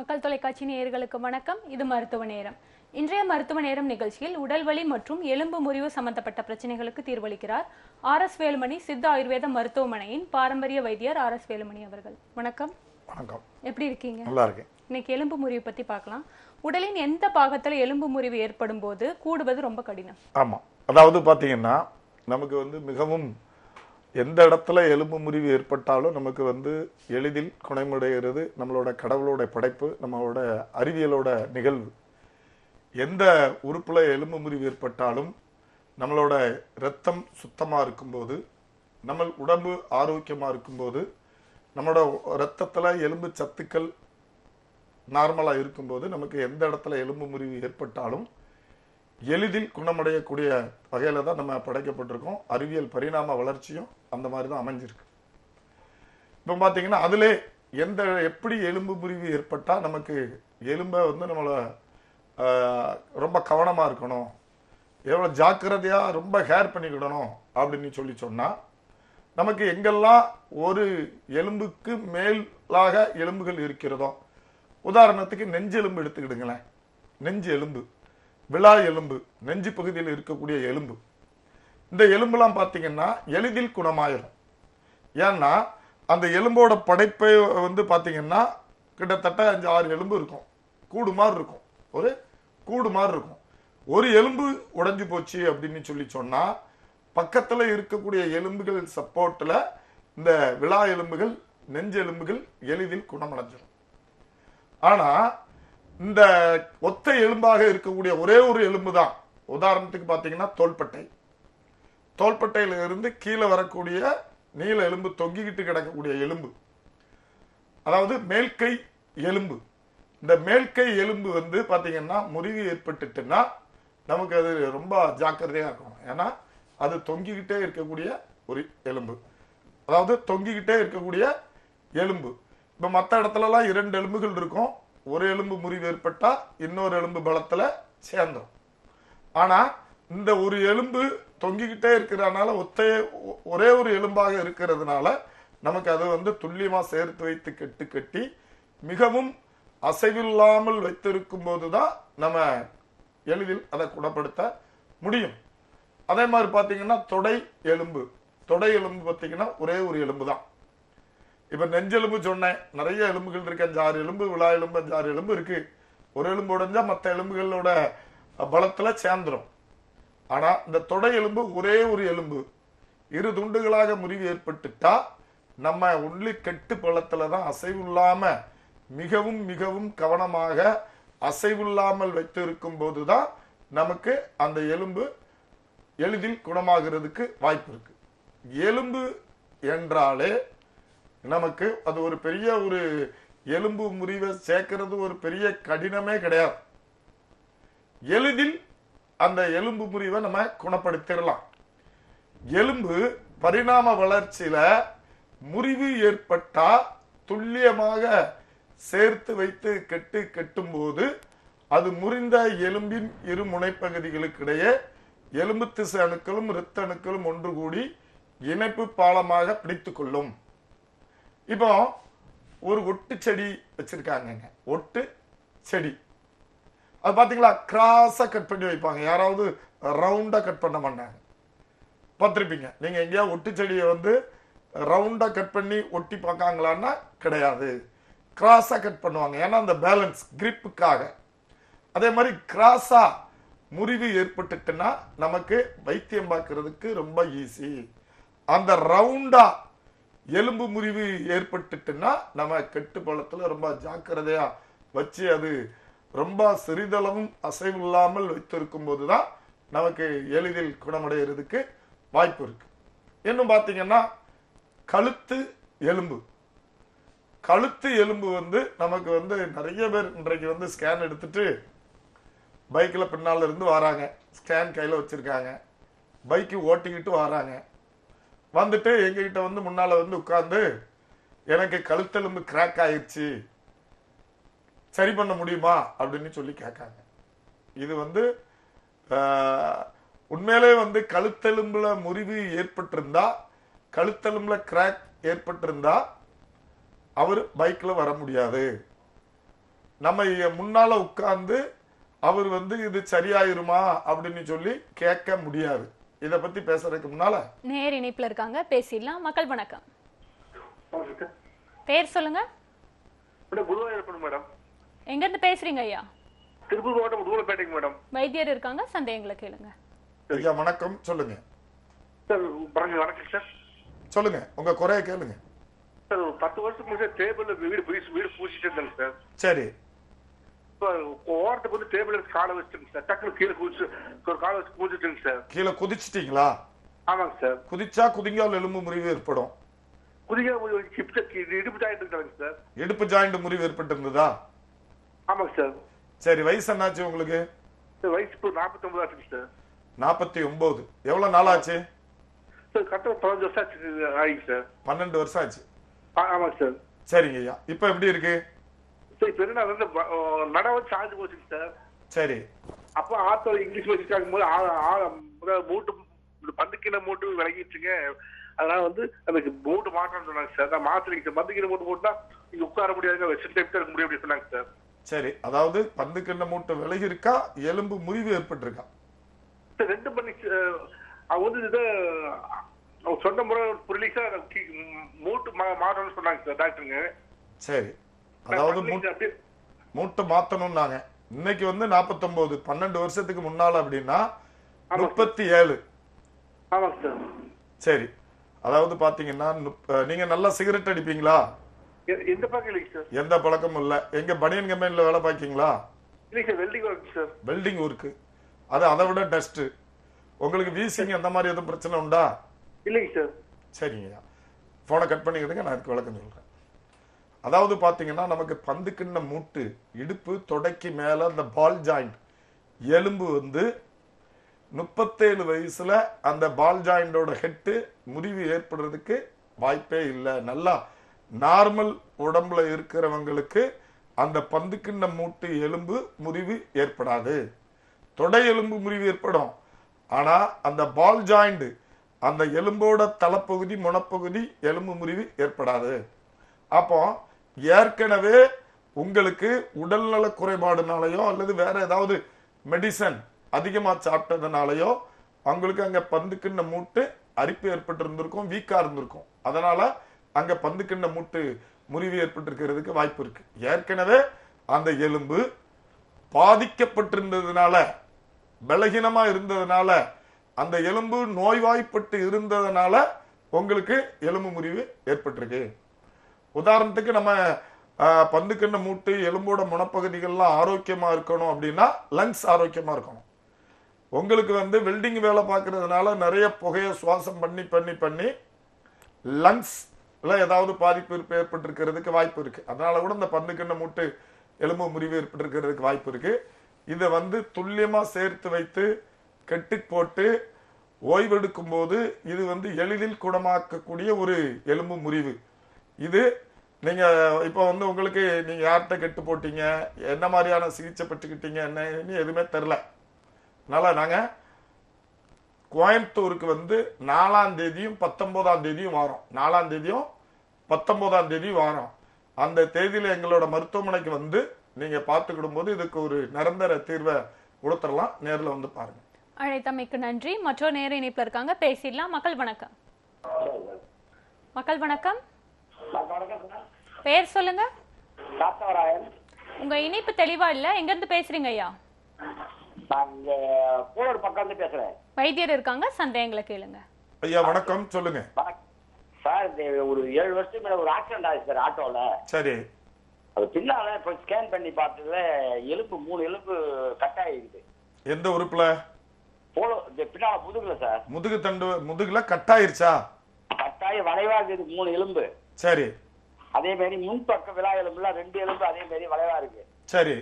மக்கள் தொலைக்காட்சி நேயர்களுக்கு வணக்கம். இது மருத்துவ நேரம். இன்றைய மருத்துவ நேரம் நிகழ்ச்சியில் உடல்வலி மற்றும் எலும்பு முறிவு சம்பந்தப்பட்ட பிரச்சனைகளுக்கு தீர்வளிக்கிறார் RS வேலுமணி சித்த ஆயுர்வேத மருத்துவமனையின் பாரம்பரிய வைத்தியர் RS வேலுமணி அவர்கள். வணக்கம். வணக்கம். எப்படி இருக்கீங்க? நல்லா இருக்கேன். இன்னைக்கு எலும்பு முறிவு பத்தி பார்க்கலாம். உடலின் எந்த பாகத்துல எலும்பு முறிவு ஏற்படும் போது கூடுவது ரொம்ப கடினம்? ஆமா, அதாவது பாத்தீங்கன்னா நமக்கு மிகவும் எந்த இடத்துல எலும்பு முறிவு ஏற்பட்டாலும் நமக்கு எளிதில் குணமடைகிறது நம்மளோட கடவுளோட படைப்பு, நம்மளோட அறிவியலோட நிகழ்வு. எந்த உறுப்புல எலும்பு முறிவு ஏற்பட்டாலும் நம்மளோட இரத்தம் சுத்தமா இருக்கும்போது, நம்ம உடம்பு ஆரோக்கியமா இருக்கும்போது, நம்மளோட இரத்தத்துல எலும்பு சத்துக்கள் நார்மலா இருக்கும்போது நமக்கு எந்த இடத்துல எலும்பு முறிவு ஏற்பட்டாலும் எளிதில் குணமடையக்கூடிய வகையில தான் நம்ம படைக்கப்பட்டிருக்கோம். அறிவியல் பரிணாம வளர்ச்சியும் அந்த மாதிரி தான் அமைஞ்சிருக்கு. இப்போ பார்த்தீங்கன்னா அதிலே எப்படி எலும்பு முறிவு ஏற்பட்டா நமக்கு எலும்பை நம்மளை ரொம்ப கவனமா இருக்கணும், எவ்வளோ ஜாக்கிரதையா ரொம்ப கேர் பண்ணிக்கிடணும் அப்படின்னு சொன்னா நமக்கு எங்கெல்லாம் ஒரு எலும்புக்கு மேலாக எலும்புகள் இருக்கிறதோ, உதாரணத்துக்கு நெஞ்சு எலும்பு எடுத்துக்கிடுங்களேன். நெஞ்சு எலும்பு, விழா எலும்பு, நெஞ்சு பகுதியில் இருக்கக்கூடிய எலும்பு, இந்த எலும்புலாம் பார்த்தீங்கன்னா எளிதில் குணமாயிரும். ஏன்னா அந்த எலும்போட படைப்பை பார்த்தீங்கன்னா கிட்டத்தட்ட 5-6 எலும்பு இருக்கும், கூடு மாதிரி இருக்கும், ஒரு கூடு மாதிரி இருக்கும். ஒரு எலும்பு உடைஞ்சு போச்சு அப்படின்னு சொன்னா பக்கத்துல இருக்கக்கூடிய எலும்புகள் சப்போர்ட்ல இந்த விழா எலும்புகள், நெஞ்சு எலும்புகள் எளிதில் குணமடைஞ்சிடும். ஆனா இந்த ஒத்த எலும்பாக இருக்கக்கூடிய ஒரே ஒரு எலும்பு தான், உதாரணத்துக்கு பார்த்தீங்கன்னா தோள்பட்டை, தோள்பட்டையில இருந்து கீழே வரக்கூடிய நீல எலும்பு, தொங்கிக்கிட்டு கிடக்கக்கூடிய எலும்பு, அதாவது மேல்கை எலும்பு. இந்த மேல்கை எலும்பு பார்த்தீங்கன்னா முறிவு ஏற்பட்டுட்டுன்னா நமக்கு அது ரொம்ப ஜாக்கிரதையா இருக்கணும். ஏன்னா அது தொங்கிக்கிட்டே இருக்கக்கூடிய ஒரு எலும்பு, அதாவது தொங்கிக்கிட்டே இருக்கக்கூடிய எலும்பு. இப்போ மற்ற இடத்துலலாம் 2 எலும்புகள் இருக்கும், ஒரு எலும்பு முறிவு ஏற்பட்டா இன்னொரு எலும்பு பலத்துல சேர்ந்துடும். ஆனா இந்த ஒரு எலும்பு தொங்கிக்கிட்டே இருக்கிறதுனால ஒரே ஒரு எலும்பாக இருக்கிறதுனால நமக்கு அது துல்லியமா சேர்த்து வைத்து கட்டி மிகவும் அசைவில்லாமல் வைத்திருக்கும் போதுதான் நம்ம எளிதில் அதை குணப்படுத்த முடியும். அதே மாதிரி பாத்தீங்கன்னா தொடை எலும்பு பார்த்தீங்கன்னா ஒரே ஒரு எலும்பு தான். இப்ப நெஞ்செலும்பு சொன்னேன், நிறைய எலும்புகள் இருக்கு, 5-6 எலும்பு, விழா எலும்பு 5-6 எலும்பு இருக்கு. ஒரு எலும்பு உடைஞ்சா மற்ற எலும்புகளோட பலத்துல சேர்ந்துடும். ஆனா இந்த தொடை எலும்பு ஒரே ஒரு எலும்பு, 2 துண்டுகளாக முறிவு ஏற்பட்டுட்டா நம்ம ஒன்லி கெட்டு பலத்துலதான் அசைவில்லாம மிகவும் மிகவும் கவனமாக அசைவில்லாமல் வைத்து இருக்கும் போதுதான் நமக்கு அந்த எலும்பு எளிதில் குணமாகிறதுக்கு வாய்ப்பு இருக்கு. எலும்பு என்றாலே நமக்கு அது ஒரு பெரிய ஒரு எலும்பு முறிவை சேர்க்கிறது ஒரு பெரிய கடினமே கிடையாது. எளிதில் அந்த எலும்பு முறிவை நம்ம குணப்படுத்திடலாம். எலும்பு பரிணாம வளர்ச்சியில முறிவு ஏற்பட்டா துல்லியமாக சேர்த்து வைத்து கெட்டும் போது அது முறிந்த எலும்பின் இரு முனைப்பகுதிகளுக்கிடையே எலும்பு திசு அணுக்களும் இரத்த அணுக்களும் ஒன்று கூடி இணைப்பு பாலமாக பிடித்து கொள்ளும். இப்போ ஒரு ஒட்டு செடி வச்சிருக்காங்க, ஒட்டு செடி, அது பாத்தீங்களா கிராஸா கட் பண்ணி வைப்பாங்க, யாராவது ரவுண்டா கட் பண்ண மாட்டாங்க. பார்த்திருப்பீங்க நீங்க எங்கேயா ஒட்டு செடியை ரவுண்டா கட் பண்ணி ஒட்டி பார்க்காங்களான்னா கிடையாது, கிராஸா கட் பண்ணுவாங்க. ஏன்னா அந்த பேலன்ஸ் கிரிப்புக்காக. அதே மாதிரி கிராஸா முறிவு ஏற்பட்டுட்டுன்னா நமக்கு வைத்தியம் பார்க்கறதுக்கு ரொம்ப ஈஸி. அந்த ரவுண்டா எலும்பு முறிவு ஏற்பட்டுட்டுன்னா நம்ம கெட்டு பழத்துல ரொம்ப ஜாக்கிரதையா வச்சு அது ரொம்ப சிறிதளவும் அசைவில்லாமல் வைத்திருக்கும் போதுதான் நமக்கு எளிதில் குணமடைகிறதுக்கு வாய்ப்பு இருக்கு. இன்னும் பாத்தீங்கன்னா கழுத்து எலும்பு, கழுத்து எலும்பு நமக்கு நிறைய பேர் இன்றைக்கு ஸ்கேன் எடுத்துட்டு பைக்ல பின்னால இருந்து வராங்க, ஸ்கேன் கையில வச்சிருக்காங்க, பைக்கு ஓட்டிக்கிட்டு வராங்க, வந்துட்டு எங்ககிட்ட முன்னால உட்கார்ந்து எனக்கு கழுத்தெலும்பு கிராக் ஆயிடுச்சு, சரி பண்ண முடியுமா அப்படின்னு சொல்லி கேட்காங்க. இது உண்மையிலே கழுத்தெலும்புல முறிவு ஏற்பட்டிருந்தா, கழுத்தெலும்புல கிராக் ஏற்பட்டிருந்தா அவர் பைக்ல வர முடியாது. நம்ம முன்னால உட்கார்ந்து அவர் வந்து இது சரியாயிருமா அப்படின்னு சொல்லி கேட்க முடியாது. இத பத்தி பேசுறதுக்கு முன்னால நேர் இணைப்புல இருக்காங்க, பேசிடலாம். மக்கள் வணக்கம். பேர் சொல்லுங்க. மேடம், எங்க இருந்து பேசுறீங்க ஐயா? திருப்பூர் மாவட்டம் உடுமலைப்பேட்டைக்கு மேடம். வைத்தியர் இருக்காங்க, சந்தேகங்களை கேளுங்க. ஐயா வணக்கம், சொல்லுங்க. சார் வணக்கம் சார். சொல்லுங்க, உங்க குறைய கேளுங்க. சார் 10 வருஷத்துக்கு முன்னாடி டேபிள்ல வீடு பூசிட்டு இருந்தாங்க சார். சரி. இப்போ ஓரத்துக்கு வந்து டேபிள் காலை வச்சுட்டுங்க சார். டக்குனு கீழே குதிச்சு ஒரு காலை வச்சு பூச்சிட்டுங்க சார். கீழே குதிச்சிட்டீங்களா? ஆமாங்க சார். குதிச்சா குதிங்கால் எலும்பு முறிவு ஏற்படும். இடுப்பு ஜாயிண்ட் இருக்காங்க சார். இடுப்பு ஜாயிண்ட் முறிவு ஏற்பட்டு இருந்ததா? ஆமாங்க சார். சரி, வயசு என்னாச்சு உங்களுக்கு? வயசு இப்போ 49 ஆச்சுங்க சார். 49. எவ்வளவு நாள் ஆச்சு? சார் கரெக்டாக 15 வருஷம் ஆச்சு சார். 12 வருஷம் ஆச்சு. ஆமாங்க சார். சரிங்க ஐயா, இப்ப எப்படி இருக்கு? சார் இப்போ என்ன வந்து நட வந்து சாஞ்சு போச்சுங்க சார். சரி. அப்போ ஆத்தோ இங்கிலீஷ் வச்சுருக்காங்க போது மூட்டு பந்துக்கின மூட்டு விலகிடுச்சுங்க. அதனால வந்து அதுக்கு மூட்டு மாற்றம்னு சொன்னாங்க சார். நான் மாத்திரைங்க சார். பந்துக்கின மூட்டு போட்டுனா நீங்க உட்கார முடியாதுங்க, வெஸ்ட் டைப் இருக்க முடியும் அப்படின்னு சொன்னாங்க சார். சரி, அதாவது பந்துக்கிண்ண மூட்டு விலகி இருக்கா, எலும்பு முறிவு ஏற்பட்டிருக்கா? சார் ரெண்டு பண்ணி அவங்க வந்து இதை சொன்ன முறை புரியலீங்க சார். மூட்டு மாற்றம்னு சொன்னாங்க சார் டாக்டருங்க. சரி, அதாவது மூட்டு மாத்தணும்னாங்க. இன்னைக்கு வந்து 49, 12 வருஷத்துக்கு முன்னால அப்படின்னா 37. ஆமாங்க சார். சரி, அதாவது பாத்தீங்கன்னா நீங்க நல்லா சிகரெட் அடிப்பீங்களா? எந்த பழக்கம் இல்லைங்க சார். எந்த பழக்கமும் இல்ல. எங்க பனியன் கம்பெனில வேலை பாக்கீங்களா? இல்லைங்க sir, welding work sir. Welding work, அது அதை விட டஸ்ட். உங்களுக்கு வீசிங் அந்த மாதிரி எதுவும் பிரச்சனை உண்டா? இல்லைங்க சார். சரிங்க, போனை கட் பண்ணிக்கிடுங்க, நான் அதுக்கு விளக்கம் சொல்றேன். அதாவது பாத்தீங்கன்னா நமக்கு பந்துக்கிண்ண மூட்டு, இடுப்பு தொடைக்கு மேல அந்த பால் ஜாயிண்ட் எலும்பு வந்து 37 வயசுல அந்த பால் ஜாயிண்டோட ஹெட்டு முறிவு ஏற்படுறதுக்கு வாய்ப்பே இல்லை. நல்லா நார்மல் உடம்புல இருக்கிறவங்களுக்கு அந்த பந்துக்கிண்ண மூட்டு எலும்பு முறிவு ஏற்படாது. தொடை எலும்பு முறிவு ஏற்படும், ஆனா அந்த பால் ஜாயிண்ட் அந்த எலும்போட தலைப்பகுதி முனப்பகுதி எலும்பு முறிவு ஏற்படாது. அப்போ ஏற்கனவே உங்களுக்கு உடல்நல குறைபாடுனாலயோ அல்லது வேற ஏதாவது மெடிசன் அதிகமா சாப்பிட்டதுனாலயோ அவங்களுக்கு அங்க பந்துக்கிண்ண மூட்டு அரிப்பு ஏற்பட்டு இருந்திருக்கும், வீக்கா இருந்திருக்கும். அதனால அங்க பந்துக்கிண்ண மூட்டு முறிவு ஏற்பட்டிருக்கிறதுக்கு வாய்ப்பு இருக்கு. ஏற்கனவே அந்த எலும்பு பாதிக்கப்பட்டிருந்ததுனால, பலகீனமா இருந்ததுனால, அந்த எலும்பு நோய்வாய்ப்பட்டு இருந்ததுனால உங்களுக்கு எலும்பு முறிவு ஏற்பட்டிருக்கு. உதாரணத்துக்கு நம்ம பந்துக்கிண்ண மூட்டு எலும்போட முனப்பகுதிகள்லாம் ஆரோக்கியமா இருக்கணும் அப்படின்னா லங்ஸ் ஆரோக்கியமா இருக்கணும். உங்களுக்கு வந்து வெல்டிங் வேலை பார்க்கறதுனால நிறைய புகையை சுவாசம் பண்ணி பண்ணி பண்ணி லங்ஸ்ல ஏதாவது பாதிப்பு ஏற்பட்டிருக்கிறதுக்கு வாய்ப்பு இருக்கு. அதனால கூட இந்த பந்துக்கிண்ண மூட்டு எலும்பு முறிவு ஏற்பட்டிருக்கிறதுக்கு வாய்ப்பு இருக்கு. இதை வந்து துல்லியமா சேர்த்து வைத்து கெட்டு போட்டு ஓய்வெடுக்கும் போது இது வந்து எளிதில் குணமாக்கக்கூடிய ஒரு எலும்பு முறிவு. இது நீங்க இப்ப வந்து உங்களுக்கு நீங்க யார்கிட்ட கெட்டு போட்டீங்க, என்ன மாதிரியான சிகிச்சை பெற்றுக்கிட்டீங்க, என்ன எதுவுமே தெரியல. அதனால நாங்க கோயம்புத்தூருக்கு வந்து 4ஆம் தேதியும் 19ஆம் தேதியும் வாரோம். 4ஆம் தேதியும் 19ஆம் தேதியும் வாரோம். அந்த தேதியில எங்களோட மருத்துவமனைக்கு வந்து நீங்க பார்த்துக்கிடும் போது இதுக்கு ஒரு நிரந்தர தீர்வை கொடுத்துடலாம். நேரில் வந்து பாருங்க. அழைத்தமைக்கு நன்றி. மற்றொரு நேர இணைப்புல இருக்காங்க, பேசிடலாம். மக்கள் வணக்கம். மக்கள் வணக்கம். பேர் சொல்லுங்க. உங்க இணைப்பு தெளிவா இல்ல, எங்க இருந்து பேசுறீங்க ஐயா? பேசுறேன். வைத்தியர் இருக்காங்க, சந்தேகங்களை கேளுங்க. ஐயா வணக்கம், சொல்லுங்க சார். ஒரு 7 வருஷத்துக்கு மேல ஒரு ஆக்சிடென்ட் ஆயிடுச்சு சார் ஆட்டோல. சரி. அது பின்னால இப்ப ஸ்கேன் பண்ணி பார்த்ததுல எலும்பு 3 எலும்பு கட் ஆகிருக்குது. எந்த உறுப்புல? பின்னால முதுகுல சார். முதுகு தண்டு முதுகுல கட் ஆயிருச்சா? கட்டாயி வளைவா இருக்குது 3 எலும்பு. சரி. அதே மாதிரி முன்பக்க விழா எலும்புல 2 எலும்பு அதே மாதிரி வளைவா இருக்கு. சரி.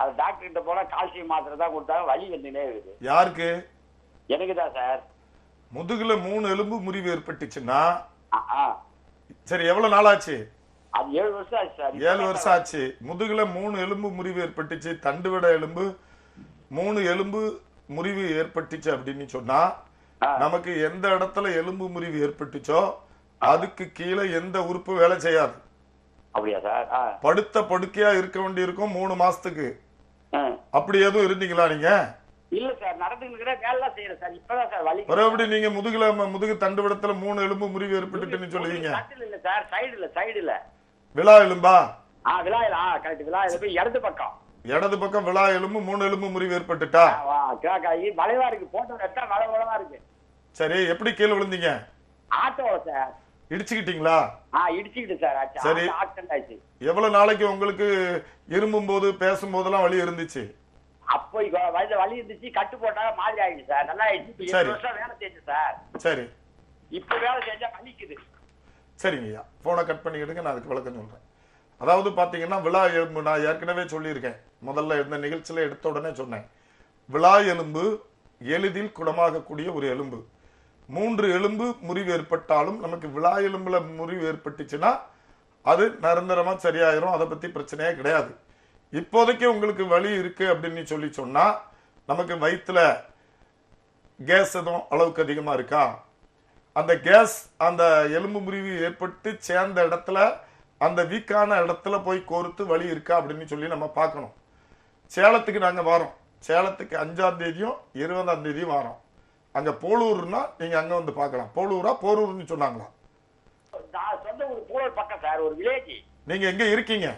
அது டாக்டர் கிட்ட போனா கால்சியம் மாத்திரை தான் கொடுத்தாங்க, வலி வந்துனே இருக்குது. யாருக்கு? எனக்கு தான் சார். முதுகுல 3 எலும்பு முறிவு ஏற்பட்டுச்சுன்னா சரி, எவ்வளவு நாள் ஆச்சு? அது 7 வருஷம் ஆச்சு சார். 7 வருஷம் ஆச்சு. முதுகுல 3 எலும்பு முறிவு ஏற்பட்டுச்சு, தண்டுவட எலும்பு 3 எலும்பு முறிவு ஏற்பட்டுச்சு அப்படின்னு சொன்னா நமக்கு எந்த இடத்துல எலும்பு முறிவு ஏற்பட்டுச்சோ அதுக்கு கீழே எந்த உறுப்பு வேலை செய்யாது. அப்படியா சார்? படுத்த படுக்கையா இருக்க வேண்டி இருக்கும் 3 மாசத்துக்கு. அப்படி எதுவும் இருந்தீங்களா நீங்க? இல்ல சார், நடந்துக்கிற வேலை செய்யறேன் சார். இப்பதான் சார் வலி. மறுபடி நீங்க முதுகு தண்டுவிடத்துல 3 எலும்பு முறிவு ஏற்பட்டுன்னு சொல்லுவீங்க. இல்ல சார், சைடுல விழா எலும்பா? விழா கரெக்ட். விழா எலும்பு இடது பக்கம் விழா எலும்பு 3 எலும்பு முறிவு ஏற்பட்டுட்டா? வளைவா இருக்கு, போட்டோ எடுத்தா வளவா இருக்கு. சரி, எப்படி கீழே விழுந்தீங்க? ஆட்டோல சார். இடிச்சுக்கிட்டீங்களா? இடிச்சுக்கிட்டு சார். சரி, எவ்வளவு நாளைக்கு உங்களுக்கு இருமும் போது பேசும் போதெல்லாம் வலி இருந்துச்சு? அப்போ வலி இருந்துச்சு, கட்டு போட்டாங்க, மாதிரி ஆயிடுச்சு சார். நல்லா ஆயிடுச்சு. 7 வருஷம் வேலை செஞ்சு சார். சரி, இப்ப வேலை செஞ்சா வலிக்குது. சரிங்க ஐயா, போனை கட் பண்ணிக்கிடுங்க, நான் அதுக்கு விளக்கம் சொல்றேன். அதாவது பாத்தீங்கன்னா விழா எலும்பு நான் ஏற்கனவே சொல்லியிருக்கேன். முதல்ல இந்த நிகழ்ச்சியில எடுத்த உடனே சொன்னேன். விழா எலும்பு எளிதில் குணமாகக்கூடிய ஒரு எலும்பு. 3 எலும்பு முறிவு ஏற்பட்டாலும் நமக்கு விழா எலும்புல முறிவு ஏற்பட்டுச்சுன்னா அது நிரந்தரமா சரியாயிரும். அதை பத்தி பிரச்சனையே கிடையாது. இப்போதைக்கு உங்களுக்கு வலி இருக்கு அப்படின்னு சொன்னா நமக்கு வயிற்றுல கேஸ் எதுவும் அளவுக்கு அதிகமா இருக்கா, அந்த கேஸ் அந்த எலும்பு முறிவு ஏற்பட்டு சேர்ந்த இடத்துல அந்த வீக்கான இடத்துல போய் கோர்த்து வலி இருக்கா அப்படின்னு சொல்லி நம்ம பார்க்கணும். சேலத்துக்கு நாங்க வரோம். சேலத்துக்கு 5ஆம் தேதியும் 20ஆம் தேதியும் வரோம். அங்க போலூர்னா நீங்க அங்க வந்து பார்க்கலாம். போலூரா போரூர்னு சொன்னாங்களா? சொந்த ஒரு போலூர் பக்கம் சார், ஒரு வில்லேஜ். நீங்க எங்க இருக்கீங்க?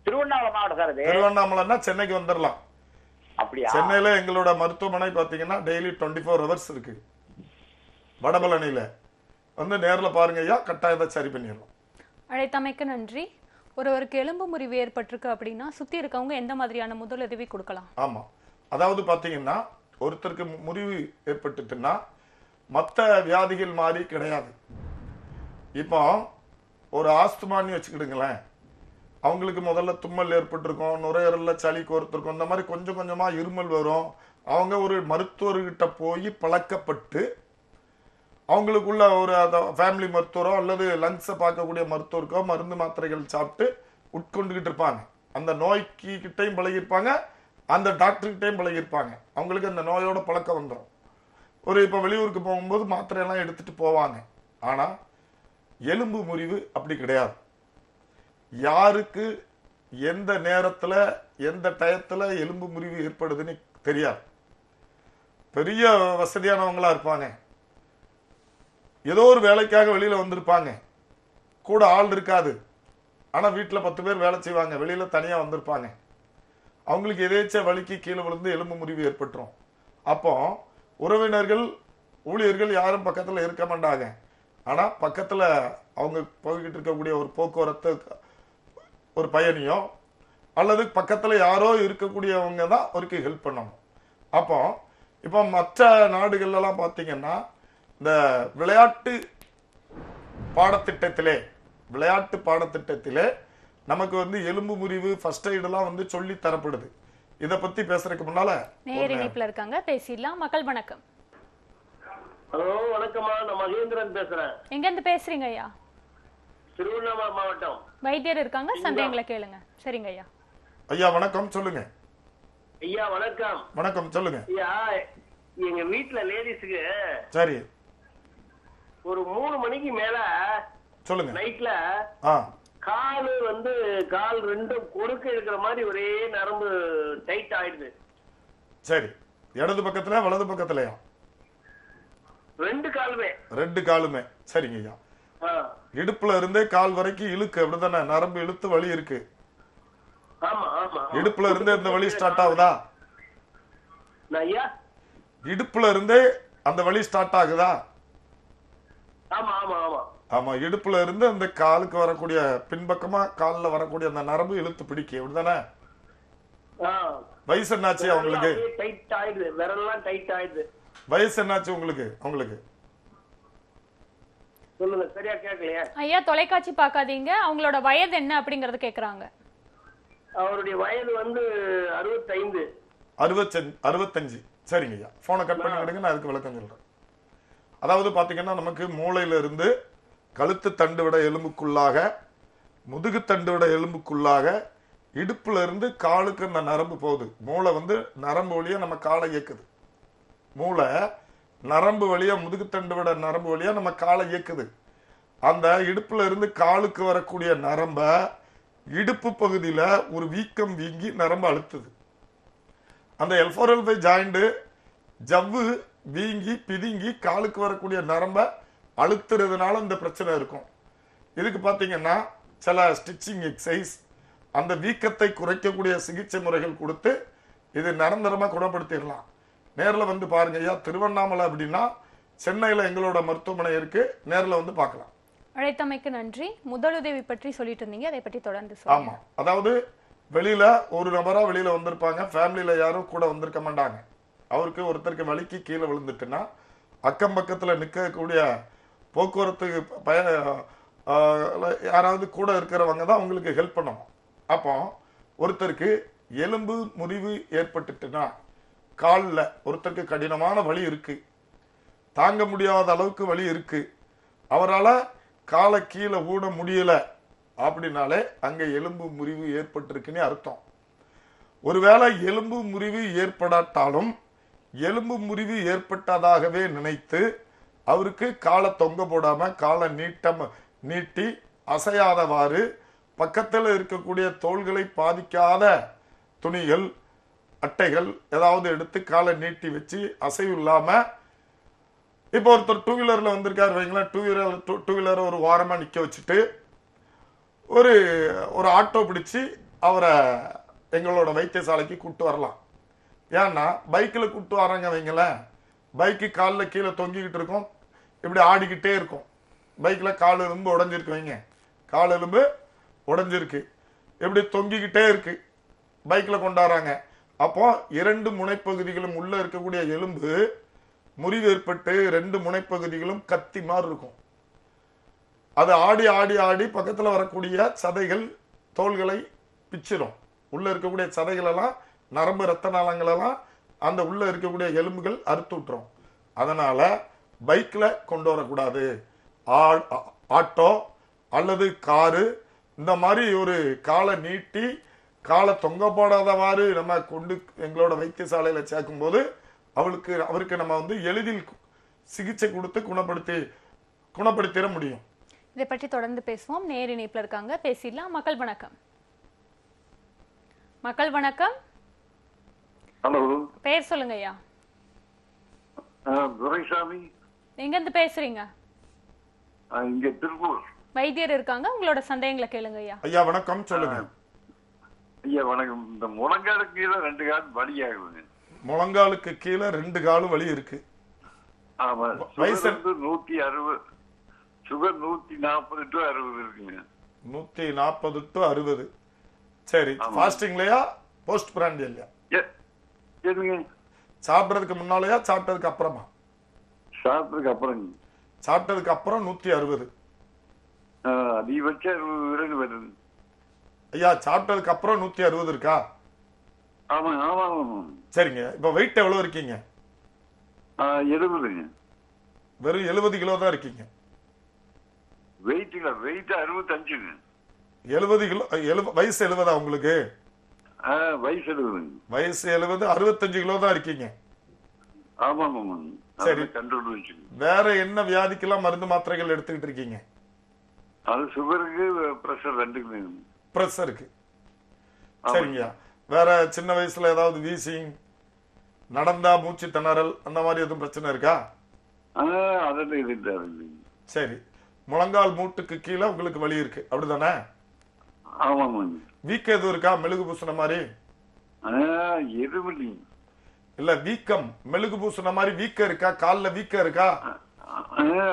திருவண்ணாமலை மாவட்டம் சார். திருவண்ணாமலைன்னா சென்னைக்கு வந்துடலாம். அப்படியா? சென்னையில எங்களோட மருத்துவமனை பாத்தீங்கன்னா டெய்லி 24 ஹவர்ஸ் இருக்கு. வடபழனியில வந்து நேர்ல பாருங்க ஐயா, கட்டாயத்தை சரி பண்ணிடலாம். அழைத்தமைக்கு நன்றி. ஒருவருக்கு எலும்பு முறிவு ஏற்பட்டிருக்கு அப்படின்னா சுத்தி இருக்கவங்க எந்த மாதிரியான முதலுதவி கொடுக்கலாம்? ஆமா, அதாவது பாத்தீங்கன்னா ஒருத்தருக்கு முறிவு ஏற்பட்டுட்டுன்னா மற்ற வியாதிகள் மாதிரி கிடையாது. இப்போ ஒரு ஆஸ்துமான்னு வச்சுக்கிடுங்களேன், அவங்களுக்கு முதல்ல தும்மல் ஏற்பட்டிருக்கும், நுரையீரல்ல சளி கோர்த்திருக்கும், இந்த மாதிரி கொஞ்சம் கொஞ்சமா இருமல் வரும். அவங்க ஒரு மருத்துவர்கிட்ட போய் பழக்கப்பட்டு அவங்களுக்குள்ள ஒரு ஃபேமிலி மருத்துவரோ அல்லது லங்ஸை பார்க்கக்கூடிய மருத்துவருக்கோ மருந்து மாத்திரைகள் சாப்பிட்டு உட்கொண்டுகிட்டு இருப்பாங்க. அந்த நோய்க்கு கிட்டையும் பழகிருப்பாங்க, அந்த டாக்டர்கிட்டையும் பழகிருப்பாங்க. அவங்களுக்கு அந்த நோயோட பழக்கம் வந்துடும். இப்போ வெளியூருக்கு போகும்போது மாத்திரையெல்லாம் எடுத்துட்டு போவாங்க. ஆனா எலும்பு முறிவு அப்படி கிடையாது. யாருக்கு எந்த நேரத்துல எந்த டயத்துல எலும்பு முறிவு ஏற்படுதுன்னு தெரியாது. பெரிய வசதியானவங்களா இருப்பாங்க, ஏதோ ஒரு வேலைக்காக வெளியில வந்திருப்பாங்க, கூட ஆள் இருக்காது, ஆனா வீட்டுல 10 பேர் வேலை செய்வாங்க, வெளியில தனியா வந்திருப்பாங்க. அவங்களுக்கு எதேச்ச வலிக்கு கீழே விழுந்து எலும்பு முறிவு ஏற்பட்டுரும். அப்போ உறவினர்கள் ஊழியர்கள் யாரும் பக்கத்துல இருக்க மாட்டாங்க. ஆனா பக்கத்துல அவங்க போய்கிட்டு இருக்கக்கூடிய ஒரு போக்குவரத்து ஒரு பயணியோ அல்லது பக்கத்துல யாரோ இருக்கக்கூடியவங்க தான் அவருக்கு ஹெல்ப் பண்ணணும். அப்போ இப்போ மற்ற நாடுகள்லாம் பார்த்தீங்கன்னா இந்த விளையாட்டு பாடத்திட்டத்திலே நமக்கு வந்து எலும்பு முறிவு ஃபர்ஸ்ட் எய்டெல்லாம் வந்து சொல்லி தரப்படுது. இத பத்தி பேசுறதுக்கு முன்னால நேர இணைப்புல இருக்காங்க, பேசிடலாம். மக்கள் வணக்கம். ஹலோ, வணக்கம்மா. நான் மகேந்திரன் பேசுறேன். எங்க இருந்து பேசுறீங்க ஐயா? திருவண்ணாமலை மாவட்டம். வைத்தியர் இருக்காங்க, சந்தேகங்களை கேளுங்க. சரிங்க ஐயா. ஐயா வணக்கம், சொல்லுங்க. ஐயா வணக்கம். வணக்கம், சொல்லுங்க. ஐயா, எங்க வீட்டுல லேடிஸுக்கு சரி ஒரு 3 மணிக்கு மேல சொல்லுங்க நைட்ல கால் ரெண்டும் கொடுக்க இருக்கிற மாதிரி ஒரே நரம்பு டைட் ஆயிடுது. சரி, இடது பக்கத்துல வலது பக்கத்துலயா? 2 காலுமே. 2 காலுமே. சரிங்க ஐயா. இடுப்புல இருந்தே கால் வரைக்கும் இழுக்கு, அப்படித்தானே? நரம்பு இழுத்து வலி இருக்கு. ஆமா ஆமா. இடுப்புல இருந்தே இந்த வலி ஸ்டார்ட் ஆகுதா? ஐயா, இடுப்புல இருந்தே அந்த வலி ஸ்டார்ட் ஆகுதா? ஆமா ஆமா ஆமா ஆமா. இடுப்புல இருந்து அந்த காலுக்கு வரக்கூடிய பின்பக்கமா காலில் வரக்கூடிய அந்த நரம்பு இழுத்து பிடிக்கும், அப்படிதானே? வயசு என்னாச்சு அவங்களுக்கு? டைட் ஆயிடுது, விரல்லாம் டைட் ஆயிடுது. வயசு என்னாச்சு உங்களுக்கு? அவங்களுக்கு சொல்லுங்க, சரியா கேட்கலையா? ஐயா தொலைக்காட்சி பார்க்காதீங்க, அவங்களோட வயது என்ன அப்படிங்கறத கேக்குறாங்க. அவருடைய வயது வந்து 65. 65. சரிங்க ஐயா, போனை கட் பண்ணிடுங்க, நான் அதுக்கு விளக்கம் சொல்றேன். அதாவது பாத்தீங்கன்னா நமக்கு மூளையில இருந்து கழுத்து தண்டுவிட எலும்புக்குள்ளாக, முதுகு தண்டுவிட எலும்புக்குள்ளாக, இடுப்புல இருந்து காலுக்கு அந்த நரம்பு போகுது. மூளை வந்து நரம்பு வழியா நம்ம காலை இயக்குது. மூளை நரம்பு வழியா, முதுகு தண்டுவிட நரம்பு வழியா நம்ம காலை இயக்குது. அந்த இடுப்புல இருந்து காலுக்கு வரக்கூடிய நரம்ப இடுப்பு பகுதியில ஒரு வீக்கம் வீங்கி நரம்பு அழுத்துது. அந்த L4L5 ஜாயிண்ட் ஜவ்வு வீங்கி பிதுங்கி காலுக்கு வரக்கூடிய நரம்ப அழுத்துறதுனால இந்த பிரச்சனை இருக்கும். இதுக்கு பாத்தீங்கன்னா சில ஸ்டிச்சிங் எக்ஸசைஸ், அந்த வீக்கத்தை குறைக்கக்கூடிய சிகிச்சை முறைகள் கொடுத்து இது நிரந்தரமா குணப்படுத்திடலாம். நேரில் வந்து பாருங்க ஐயா. திருவண்ணாமலை அப்படின்னா சென்னையில எங்களோட மருத்துவமனை இருக்கு, நேரில் வந்து பார்க்கலாம். அழைத்தமைக்கு நன்றி. முதலுதவி பற்றி சொல்லிட்டு இருந்தீங்க, அதை பற்றி தொடர்ந்து ஆமா, சொல்லுங்க. அதாவது வெளியில ஒரு நபரா வெளியில வந்திருப்பாங்க, ஃபேமிலியில யாரும் கூட வந்திருக்க மாட்டாங்க. அவருக்கு ஒருத்தருக்கு வலிக்கு கீழே விழுந்துட்டுன்னா அக்கம் பக்கத்துல நிற்கக்கூடிய போக்குவரத்து யாராவது கூட இருக்கிறவங்க தான் உங்களுக்கு ஹெல்ப் பண்ணணும். அப்போ ஒருத்தருக்கு எலும்பு முறிவு ஏற்பட்டுட்டுன்னா, காலில் ஒருத்தருக்கு கடினமான வலி இருக்கு, தாங்க முடியாத அளவுக்கு வலி இருக்கு, அவரால் காலை கீழே ஊட முடியல அப்படின்னாலே அங்க எலும்பு முறிவு ஏற்பட்டிருக்குன்னு அர்த்தம். ஒருவேளை எலும்பு முறிவு ஏற்படாட்டாலும் எலும்பு முறிவு ஏற்பட்டதாகவே நினைத்து அவருக்கு காலை தொங்க போடாம காலை நீட்டி அசையாதவாறு பக்கத்தில் இருக்கக்கூடிய தோள்களை பாதிக்காத துணிகள், அட்டைகள் ஏதாவது எடுத்து காலை நீட்டி வச்சு அசைவு இல்லாம, இப்போ ஒருத்தர் டூ வீலர்ல வந்திருக்காரு வைங்களேன், டூ வீலர் ஒரு வாரமா நிக்க வச்சுட்டு ஒரு ஆட்டோ பிடிச்சு அவரை எங்களோட வைத்தியசாலைக்கு கூட்டு வரலாம். ஏன்னா பைக்கில் கூட்டு வராங்க வைங்களேன், பைக்கு காலில் கீழே தொங்கிக்கிட்டு இருக்கும், இப்படி ஆடிக்கிட்டே இருக்கும். பைக்கில் கால் எலும்பு உடஞ்சிருக்கு வைங்க, கால் எலும்பு உடஞ்சிருக்கு, இப்படி தொங்கிக்கிட்டே இருக்கு, பைக்கில் கொண்டாடுறாங்க. அப்போ இரண்டு முனைப்பகுதிகளும் உள்ள இருக்கக்கூடிய எலும்பு முறிவு ஏற்பட்டு ரெண்டு முனைப்பகுதிகளும் கத்தி மாதிரி இருக்கும். அது ஆடி ஆடி ஆடி பக்கத்தில் வரக்கூடிய சதைகள் தோள்களை பிச்சிடும். உள்ள இருக்கக்கூடிய சதைகள் எல்லாம், நரம்பு ரத்த நாளங்கள் எல்லாம் அந்த உள்ள இருக்கக்கூடிய எலும்புகள் அறுத்து விட்டுரும். அதனால பைக்ல கொண்டு வரக்கூடாது. ஆட்டோ அல்லது காரு இந்த மாதிரி ஒரு காலை நீட்டி காலை தொங்க போடாதவாறு நம்ம கொண்டு எங்களோட வைத்தியசாலையில சேர்க்கும் போது அவருக்கு நம்ம வந்து எளிதில் சிகிச்சை கொடுத்து குணப்படுத்திட முடியும். இதை பற்றி தொடர்ந்து பேசுவோம். நேர் இணைப்புல இருக்காங்க, பேசிடலாம். மக்கள் வணக்கம். மக்கள் வணக்கம். ஹலோ, பேர் சொல்லுங்க ஐயா. துரைசாமி. எங்க இருந்து பேசுறீங்க? இங்க திருப்பூர். வைத்தியர் இருக்காங்க, உங்களோட சந்தேகங்களை கேளுங்க ஐயா. ஐயா வணக்கம், சொல்லுங்க. ஐயா வணக்கம். இந்த முழங்காலுக்கு கீழே 2 கால் வலி ஆகுதுங்க. முழங்காலுக்கு கீழே 2 காலும் வலி இருக்கு. ஆமா. வயசு 160, சுகர் 140 to 60 இருக்குங்க. 140 to 60. சரி, ஃபாஸ்டிங்லயா போஸ்ட் பிராண்டியல்லையா? சாப்பிட்றதுக்கு முன்னாலயா சாப்பிட்டதுக்கு அப்புறமா? சாப்பிட்டதுக்கு அப்புறம். சாப்பிட்டதுக்கு அப்புறம் 160. அதிகபட்சம் 60 விரல் வருது. ஐயா சாப்பிட்டதுக்கு அப்புறம் 160 இருக்கா? ஆமா ஆமா. சரிங்க. இப்ப வெயிட் எவ்வளவு இருக்கீங்க? 70ங்க. வெறும் 70 கிலோ தான் இருக்கீங்க. வெயிட் 65ங்க. 70 கிலோ. வயசு 70 உங்களுக்கு? வயசு 70. வயசு 70, 65 கிலோ தான் இருக்கீங்க. ஆமா. சரி, கண்ட்ரோல் வச்சு. வேற என்ன வியாதிக்கெல்லாம் மருந்து மாத்திரைகள் எடுத்துக்கிட்டு இருக்கீங்க? அது சுகருக்கு, பிரஷர் 2க்குமே. பிரஷருக்கு. சரிங்க. வேற சின்ன வயசுல ஏதாவது வீசிங், நடந்தா மூச்சு திணறல் அந்த மாதிரி எதுவும் பிரச்சனை இருக்கா? அதெல்லாம் இது. சரி, முழங்கால் மூட்டுக்கு கீழே உங்களுக்கு வலி இருக்கு அப்படிதானே? ஆமாம். வீக்கம் எதுவும் இருக்கா? மெழுகு பூசின மாதிரி? எதுவும் இல்ல, வீக்கம் மெழுகு பூசின மாதிரி வீக்கம் இருக்கா? கால்ல வீக்கம் இருக்கா?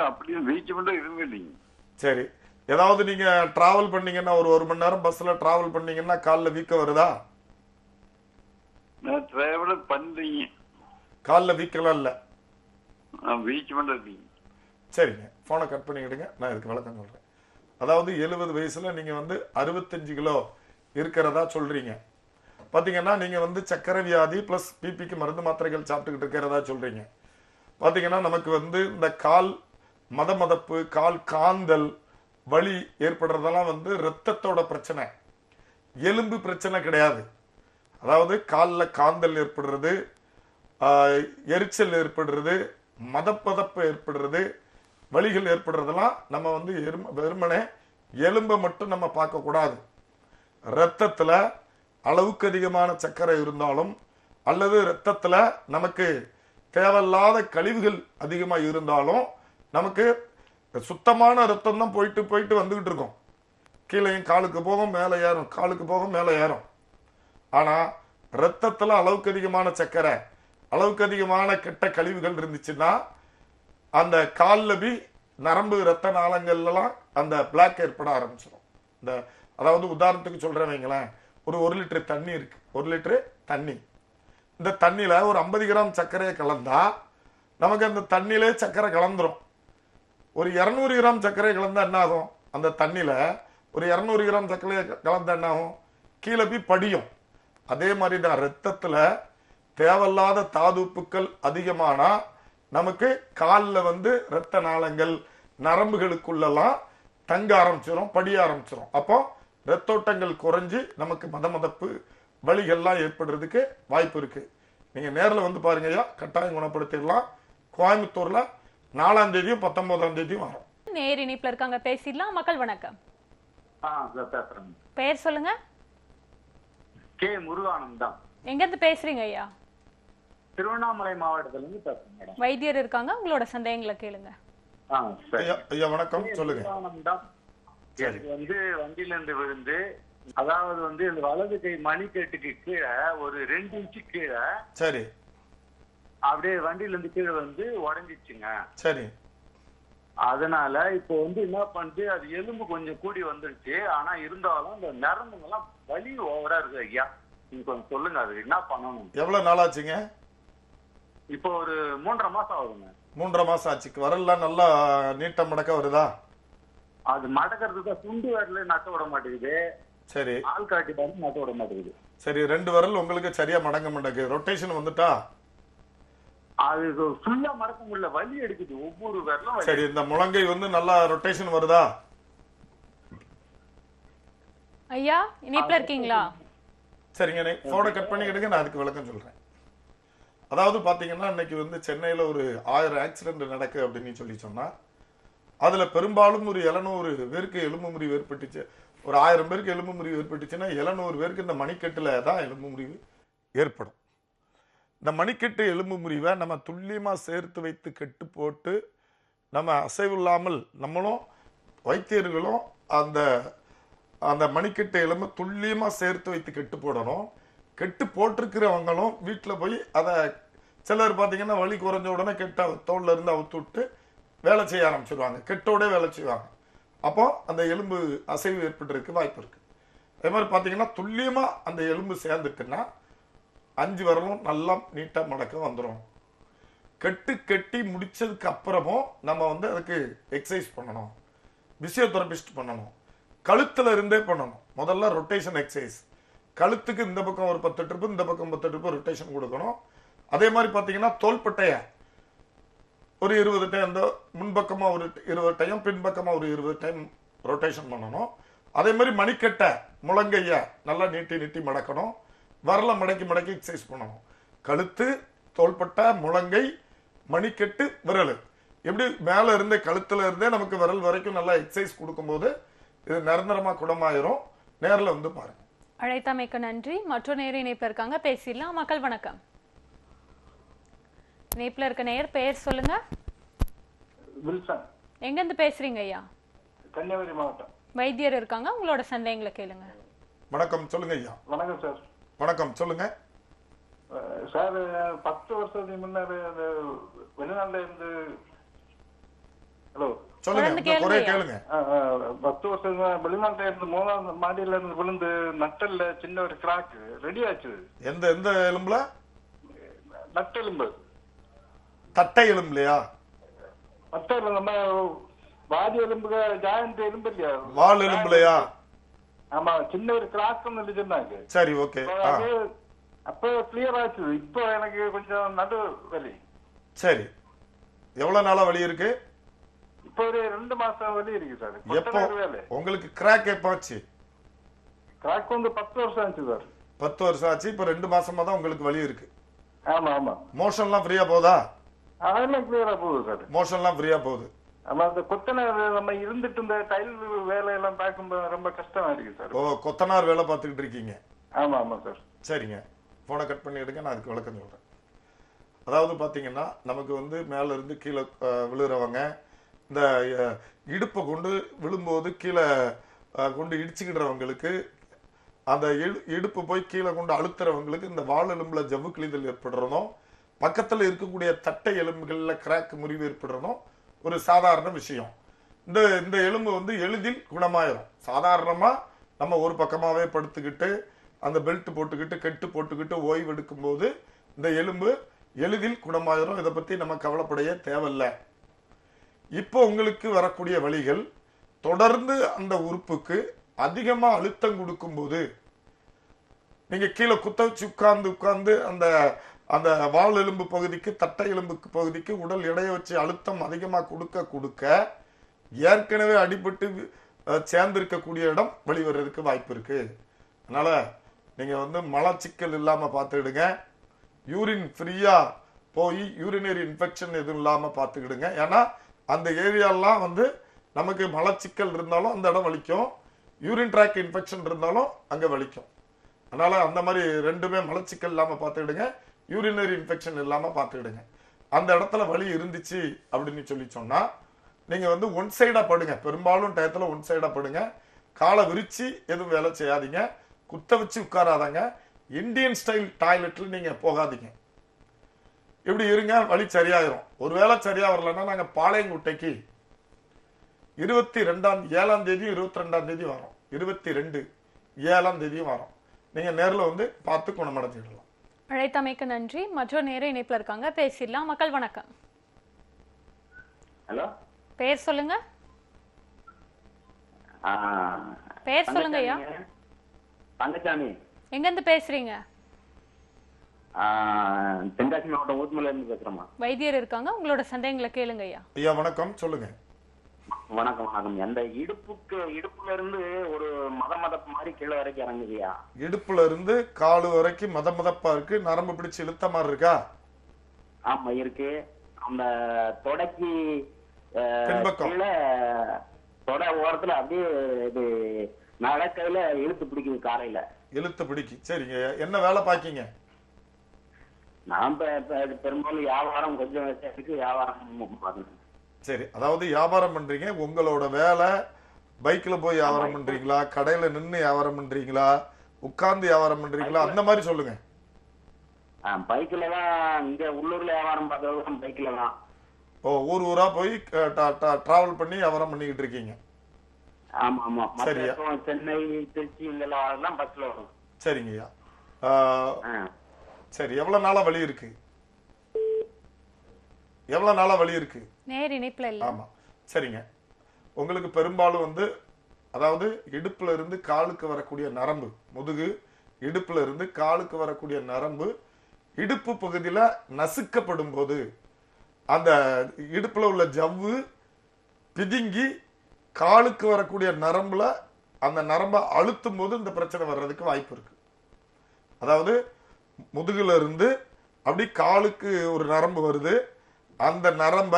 அப்படி வீக்கம் மட்டும் எதுவுமே இல்லைங்க. சரி, ஏதாவது நீங்க டிராவல் பண்ணீங்கன்னா, ஒரு மணி நேரம் பஸ்ல டிராவல் பண்ணீங்கன்னா கால்ல வீக்கம் வருதா? நான் டிராவல் பண்றீங்க. கால்ல வீக்கலாம் இல்ல? வீக்கம் மட்டும் இல்லைங்க. சரிங்க, போனை கட் பண்ணிக்கிடுங்க, நான் இதுக்கு விளக்கம் சொல்றேன். அதாவது 70 வயசுல நீங்க வந்து 65 கிலோ இருக்கிறதா சொல்றீங்க. பாத்தீங்கன்னா நீங்க வந்து சக்கரை வியாதி பிளஸ் பிபிக்கு மருந்து மாத்திரைகள் சாப்பிட்டுக்கிட்டு இருக்கிறதா சொல்றீங்க. பாத்தீங்கன்னா நமக்கு வந்து இந்த கால் மதமதப்பு, கால் காந்தல், வலி ஏற்படுறதெல்லாம் வந்து ரத்தத்தோட பிரச்சனை, எலும்பு பிரச்சனை கிடையாது. அதாவது காலில் காந்தல் ஏற்படுறது, எரிச்சல் ஏற்படுறது, மதப்பதப்பு ஏற்படுறது, வலிகள் ஏற்படுறதெல்லாம் நம்ம வந்து வெறுமனே எலும்பை மட்டும் நம்ம பார்க்கக்கூடாது. இரத்தத்துல அளவுக்கு அதிகமான சர்க்கரை இருந்தாலும் அல்லது இரத்தத்துல நமக்கு தேவையில்லாத கழிவுகள் அதிகமா இருந்தாலும் நமக்கு சுத்தமான ரத்தம் தான் போயிட்டு போயிட்டு வந்துகிட்டு இருக்கும். கீழையும் காலுக்கு போகும், மேலே ஏறும், காலுக்கு போகும், மேலே ஏறும். ஆனா ரத்தத்துல அளவுக்கு அதிகமான சர்க்கரை, அளவுக்கு அதிகமான கெட்ட கழிவுகள் இருந்துச்சுன்னா அந்த கால்ல நரம்பு ரத்த நாளங்கள்லாம் அந்த பிளாக் ஏற்பட ஆரம்பிச்சிடும். அதாவது உதாரணத்துக்கு சொல்றேன் வைங்களேன், ஒரு 1 லிட்டர் தண்ணி இருக்கு, 1 லிட்டர் தண்ணி. இந்த தண்ணியில ஒரு 50 கிராம் சர்க்கரையை கலந்தா நமக்கு அந்த தண்ணியிலே சர்க்கரை கலந்துரும். ஒரு 200 கிராம் சர்க்கரை கலந்தா என்ன ஆகும்? அந்த தண்ணியில ஒரு 200 கிராம் சர்க்கரை கலந்தா என்ன ஆகும்? கீழே படியும். அதே மாதிரி தான் ரத்தத்துல தேவையில்லாத தாதுப்புக்கள் அதிகமானா நமக்கு காலில் ரத்த நாளங்கள் நரம்புகளுக்குள்ளெல்லாம் தங்க ஆரம்பிச்சிடும், படிய ஆரம்பிச்சிடும். அப்போ ரத்தோட்டங்கள் குறைஞ்சு நமக்கு மதமதப்பு வலிகள்லாம் ஏற்படுறதுக்கு வாய்ப்பு இருக்கு. நீங்க நேரில் பாருங்க ஐயா, கட்டாயம் குணப்படுத்திடலாம். கோயம்புத்தூர்ல 4ஆம் தேதியும் 19ஆம் தேதியும் வரும். நேர் இணைப்புல இருக்காங்க, பேசிடலாம். மக்கள் வணக்கம். பெயர் சொல்லுங்க. கே முருகானந்தம். எங்க இருந்து பேசுறீங்க ஐயா? திருவண்ணாமலை மாவட்டத்துல இருந்து பேசுறேன் மேடம். வைத்தியர் இருக்காங்க, உங்களோட சந்தேகங்களை கேளுங்க. ஐயா வணக்கம், சொல்லுங்க. வண்டியில இருந்து விழுந்து, அதாவது இந்த வலது கை மணிக்கட்டுக்கு கீழே ஒரு 2 இன்ச்சு கீழே, சரி, அப்படியே வண்டியில இருந்து கீழே உடஞ்சிச்சுங்க. சரி. அதனால இப்போ என்ன பண்ணிட்டு, அது எலும்பு கொஞ்சம் கூடி வந்துருச்சு. ஆனா இருந்தாலும் இந்த நரம்புங்கெல்லாம் வலி ஓவரா இருக்கு ஐயா. நீங்க கொஞ்சம் சொல்லுங்க, அது என்ன பண்ணணும்? எவ்வளவு நாள் ஆச்சுங்க? இப்போ ஒரு 3.5 மாசம் ஆகுதுங்க. 3.5 மாசம் ஆச்சு. வரலாம் நல்லா நீட்டம் மடக்க வருதா? அது மடக்கிறதுக்கு தான் துண்டு வரல நட்ட விட மாட்டேங்குது. சரி. ஆள் காட்டி பாரு நட்ட விட மாட்டேங்குது. சரி, 2 விரல் உங்களுக்கு சரியா மடங்க மாட்டேங்குது. ரொட்டேஷன் வந்துட்டா அது ஃபுல்லா மடக்க முடியல, வலி எடுக்குது ஒவ்வொரு விரலும். சரி, இந்த முழங்கை நல்லா ரொட்டேஷன் வருதா? ஐயா இணைப்புல இருக்கீங்களா? சரிங்க, போனை கட் பண்ணிக்கிடுங்க, நான் அதுக்கு விளக்கம் சொல்றேன். அதாவது பாத்தீங்கன்னா இன்னைக்கு சென்னையில ஒரு 1000 ஆக்சிடென்ட் நடக்கு அப்படின்னு சொல்லி சொன்னா, அதுல பெரும்பாலும் ஒரு 700 பேருக்கு எலும்பு முறிவு ஏற்பட்டுச்சு. ஒரு 1000 பேருக்கு எலும்பு முறிவு ஏற்பட்டுச்சுன்னா 700 பேருக்கு இந்த மணிக்கட்டுல தான் எலும்பு முறிவு ஏற்படும். இந்த மணிக்கட்டு எலும்பு முறிவை நம்ம துல்லியமா சேர்த்து வைத்து கெட்டு போட்டு நம்ம அசைவில்லாமல் நம்மளும் வைத்தியர்களும் அந்த அந்த மணிக்கட்டு எலும்பு துல்லியமா சேர்த்து வைத்து கெட்டு போடணும். கெட்டு போட்டிருக்கிறவங்களும் வீட்டில் போய் அதை சிலர் பார்த்தீங்கன்னா வலி குறைஞ்ச உடனே கெட்ட தோல்ல இருந்து அவுத்து விட்டு வேலை செய்ய ஆரம்பிச்சிருவாங்க, கெட்டோட வேலை செய்வாங்க. அப்போ அந்த எலும்பு அசைவு ஏற்பட்டுருக்கு வாய்ப்பு இருக்கு. அதே மாதிரி பார்த்தீங்கன்னா துல்லியமா அந்த எலும்பு சேர்ந்துட்டுன்னா 5 விரலும் நல்லா நீட்டா மடக்க வந்துடும். கெட்டி முடிச்சதுக்கு அப்புறமும் நம்ம அதுக்கு எக்ஸசைஸ் பண்ணணும், பிசியோதெரபிஸ்ட் பண்ணணும், கழுத்துல இருந்தே பண்ணணும். முதல்ல ரொட்டேஷன் எக்ஸசைஸ், கழுத்துக்கு இந்த பக்கம் ஒரு 10 ட்ரிப்பு, இந்த பக்கம் 10 ட்ரிப்பு ரொட்டேஷன் கொடுக்கணும். அதே மாதிரி பார்த்தீங்கன்னா தோள்பட்டைய ஒரு 20 டைம், அந்த முன்பக்கமா ஒரு 20 டைம், பின்பக்கமா ஒரு 20 டைம் ரொட்டேஷன் பண்ணணும். அதே மாதிரி மணிக்கட்டை முழங்கைய நல்லா நீட்டி மடக்கணும். வரல மடக்கி எக்ஸசைஸ் பண்ணணும். கழுத்து, தோள்பட்டை, முழங்கை, மணிக்கட்டு, விரல், எப்படி மேல இருந்தே கழுத்துல இருந்தே நமக்கு விரல் வரைக்கும் நல்லா எக்ஸசைஸ் கொடுக்கும்போது இது நிரந்தரமா குணமாயிரும். நேரில் பாருங்க. அழைத்தமைக்கு நன்றி. மற்றொரு நேர இணைப்புல இருக்காங்க, பேசிடலாம். மக்கள் வணக்கம். இணைப்புல இருக்க நேயர் பெயர் சொல்லுங்க. வில்சன். எங்க இருந்து பேசுறீங்க ஐயா? கன்னியாகுமரி மாவட்டம். வைத்தியர் இருக்காங்க, உங்களோட சந்தேகங்களை கேளுங்க. வணக்கம், சொல்லுங்க ஐயா. வணக்கம் சார். வணக்கம், சொல்லுங்க சார். 10 வருஷத்துக்கு முன்னாடி வெளிநாட்டுல இருந்து, ஹலோ சொல்லுங்க, குறைய கேளுங்க. 10 வருஷம் வெளிநாட்டுல இருந்து 3ஆம் மாடியில இருந்து விழுந்து நட்டல்ல சின்ன ஒரு கிராக் ரெடி ஆச்சு. எந்த எலும்புல? நட்டெலும்பு. தட்டை எலும்புலையா? மற்ற நம்ம வாதி எலும்புக ஜாயிண்ட் எலும்பு இல்லையா, வால் எலும்புலையா? ஆமா, சின்ன ஒரு கிராக் ஒன்று சொன்னாங்க. சரி, ஓகே. அப்ப கிளியர் ஆச்சு. இப்போ எனக்கு கொஞ்சம் நடு வலி. சரி, எவ்வளவு நாளா வலி இருக்கு? இப்போ ஒரு 2 மாசம் வலி இருக்கு சார். எப்போ உங்களுக்கு கிராக் எப்ப ஆச்சு? கிராக் 10 வருஷம் ஆச்சு சார். 10 வருஷம் ஆச்சு. இப்ப 2 மாசமா தான் உங்களுக்கு வலி இருக்கு. ஆமா ஆமா. மோஷன்லாம் ஃப்ரீயா போதா? அதெல்லாம் கிளியரா போகுது சார். மோஷன்லாம் ஃப்ரீயா போகுது. ஆமா, அந்த கொத்தனார் நம்ம இருந்துட்டு இந்த டைல் வேலையெல்லாம் பார்க்கும்போது ரொம்ப கஷ்டமா இருக்கு சார். ஓ, கொத்தனார் வேலை பார்த்துக்கிட்டு இருக்கீங்க? ஆமா ஆமா சார். சரிங்க, போனை கட் பண்ணி எடுங்க, நான் அதுக்கு விளக்கம் சொல்றேன். அதாவது பாத்தீங்கன்னா நமக்கு வந்து மேல இருந்து கீழே விழுறவங்க இந்த இடுப்பை கொண்டு விழும்போது கீழே கொண்டு இடிச்சுக்கிடுறவங்களுக்கு, அந்த இடுப்பு போய் கீழே கொண்டு அழுத்துறவங்களுக்கு இந்த வால் எலும்புல ஜவ்வு கிழிதல் ஏற்படுறதும், பக்கத்துல இருக்கக்கூடிய தட்டை எலும்புகள்ல கிராக் முறிவு ஏற்படுறதும் ஒரு சாதாரண விஷயம். இந்த எலும்பு வந்து எளிதில் குணமாயிரும். சாதாரணமா நம்ம ஒரு பக்கமாவே படுத்துக்கிட்டு அந்த பெல்ட் போட்டுக்கிட்டு கெட்டு போட்டுக்கிட்டு ஓய்வு எடுக்கும் போது இந்த எலும்பு எளிதில் குணமாயிரும். இதை பத்தி நம்ம கவலைப்படைய தேவையில்லை. இப்போ உங்களுக்கு வரக்கூடிய வலிகள் தொடர்ந்து அந்த உறுப்புக்கு அதிகமா அழுத்தம் கொடுக்கும் போது, நீங்க கீழே குத்த வச்சு உட்கார்ந்து அந்த அந்த வால் எலும்பு பகுதிக்கு தட்டை எலும்பு பகுதிக்கு உடல் எடையை வச்சு அழுத்தம் அதிகமா கொடுக்க ஏற்கனவே அடிபட்டு சேர்ந்திருக்கக்கூடிய இடம் வெளிவரதுக்கு வாய்ப்பு இருக்கு. அதனால நீங்க வந்து மலச்சிக்கல் இல்லாம பார்த்துக்கிடுங்க. யூரின் ஃப்ரீயா போய் யூரினரி இன்ஃபெக்ஷன் எதுவும் இல்லாம பார்த்துக்கிடுங்க. ஏன்னா அந்த ஏரியாலாம் வந்து நமக்கு மலச்சிக்கல் இருந்தாலும் அந்த இடம் வலிக்கும், யூரின் ட்ராக் இன்ஃபெக்ஷன் இருந்தாலும் அங்க வலிக்கும். அதனால அந்த மாதிரி ரெண்டுமே மலச்சிக்கல் இல்லாம பார்த்துக்கிடுங்க, யூரினரி இன்ஃபெக்ஷன் இல்லாம பார்த்துக்கிடுங்க. அந்த இடத்துல வலி இருந்துச்சு அப்படின்னு சொல்லி சொன்னா நீங்க வந்து ஒன் சைடா படுங்க. பெரும்பாலும் டயத்துல ஒன் சைடா படுங்க. காலை விரிச்சு எதுவும் வேலை செய்யாதீங்க, குத்த வச்சு உட்காராதாங்க. இந்தியன் ஸ்டைல் டாய்லெட்ல நீங்க போகாதீங்க. இப்படி இருங்க, வலி சரியாயிரும். ஒருவேளை சரியா வரலன்னா நாங்க பாளையங்குட்டைக்கு 22 7ஆம் தேதி 22ஆம் தேதி வரோம். 22 7ஆம் தேதியும் வரோம். நீங்க நேரில் வந்து பார்த்து குணமடைஞ்சிடலாம். அழைத்தமைக்கு நன்றி. மற்றொரு நேர இணைப்புல இருக்காங்க, பேசிடலாம். மக்கள் வணக்கம். ஹலோ, பேர் சொல்லுங்க. பேர் சொல்லுங்க ஐயா. தங்கச்சாமி. எங்க இருந்து பேசுறீங்க? தென்காசி மாவட்டம் ஊத்துமலையில இருந்து பேசுறோமா. வைத்தியர் இருக்காங்க, உங்களோட சந்தேகங்களை கேளுங்க ஐயா. ஐயா வணக்கம், சொல்லுங்க. வணக்கம் வணக்கம். அந்த இடுப்புல இருந்து ஒரு மதப்பு மாதிரி கீழே வரைக்கும் இறங்குதுயா. இடுப்புல இருந்து காலு வரைக்கும் மதப்பா இருக்கு. நரம்பு பிடிச்சு இழுத்த மாதிரி இருக்கா? ஆமா இருக்கு. அந்த தொடைக்கு தொடை ஓரத்துல அப்படியே இது நடக்கையில இழுத்து பிடிக்குது, காரையில இழுத்து பிடிக்கு. சரிங்க, என்ன வேலை பாக்கீங்க? நான் பெரும்பாலும் வியாபாரம் கொஞ்சம் வியாபாரம் பார்க்கணும். சரி, அதாவது வியாபாரம் பண்றீங்க. உங்களோட வேலை பைக்ல போய் வியாபாரம் பண்றீங்களா, கடையில நின்று வியாபாரம் பண்றீங்களா, உட்கார்ந்து வியாபாரம் பண்றீங்களா, அந்த மாதிரி சொல்லுங்க. பைக்ல தான், இங்க உள்ளூர்ல வியாபாரம் பார்க்கறது பைக்ல தான். ஓ, ஊர் ஊரா போய் டிராவல் பண்ணி வியாபாரம் பண்ணிக்கிட்டு இருக்கீங்க. ஆமா ஆமா. சரியா, சென்னை திருச்சி இதெல்லாம் பஸ்ல வரும். சரிங்கய்யா. சரி, எவ்வளவு நாளா வலி இருக்கு? எவ்வளவு நாளா வலி இருக்கு? நேர் இணைப்புல இல்ல. ஆமா, சரிங்க. உங்களுக்கு பெரும்பாலும் வந்து அதாவது இடுப்புல இருந்து காலுக்கு வரக்கூடிய நரம்பு, முதுகு இடுப்புல இருந்து காலுக்கு வரக்கூடிய நரம்பு இடுப்பு பகுதியில நசுக்கப்படும் போது அந்த இடுப்புல உள்ள ஜவ்வு பிதுங்கி காலுக்கு வரக்கூடிய நரம்புல அந்த நரம்பை அழுத்தும் போது இந்த பிரச்சனை வர்றதுக்கு வாய்ப்பு இருக்கு. அதாவது முதுகுல இருந்து அப்படி காலுக்கு ஒரு நரம்பு வருது, அந்த நரம்ப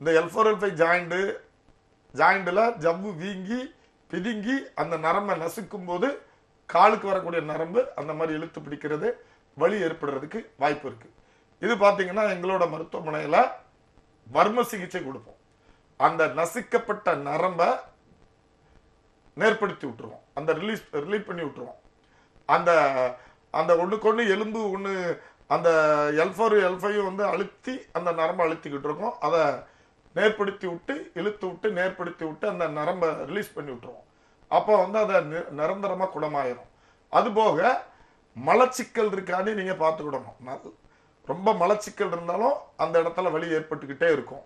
இந்த L4-L5 ஜாயிண்ட்ல ஜவ்வு வீங்கி பிதுங்கி அந்த நரம்பை நசுக்கும் போது காலுக்கு வரக்கூடிய நரம்பு அந்த மாதிரி இழுத்து பிடிக்கிறது, வலி ஏற்படுறதுக்கு வாய்ப்பு இருக்கு. இது பாத்தீங்கன்னா எங்களோட மருத்துவமனையில வர்ம சிகிச்சை கொடுப்போம். அந்த நசுக்கப்பட்ட நரம்ப நேர்படுத்தி விட்டுருவோம், அந்த ரிலீவ் பண்ணி விட்டுருவோம். அந்த அந்த ஒண்ணுக்கொண்ணு எலும்பு ஒண்ணு அந்த L4-L5 வந்து அழுத்தி அந்த நரம்பை அழுத்திக்கிட்டு இருக்கோம். அதை நேர்படுத்தி விட்டு இழுத்து விட்டு நேர்படுத்தி விட்டு அந்த நரம்பை ரிலீஸ் பண்ணி விட்டுருவோம். அப்போ வந்து அதை நிரந்தரமா குணமாயிரும். அதுபோக மலச்சிக்கல் இருக்கான்னு நீங்க பார்த்துக்கிடணும். ரொம்ப மலச்சிக்கல் இருந்தாலும் அந்த இடத்துல வலி ஏற்பட்டுக்கிட்டே இருக்கும்.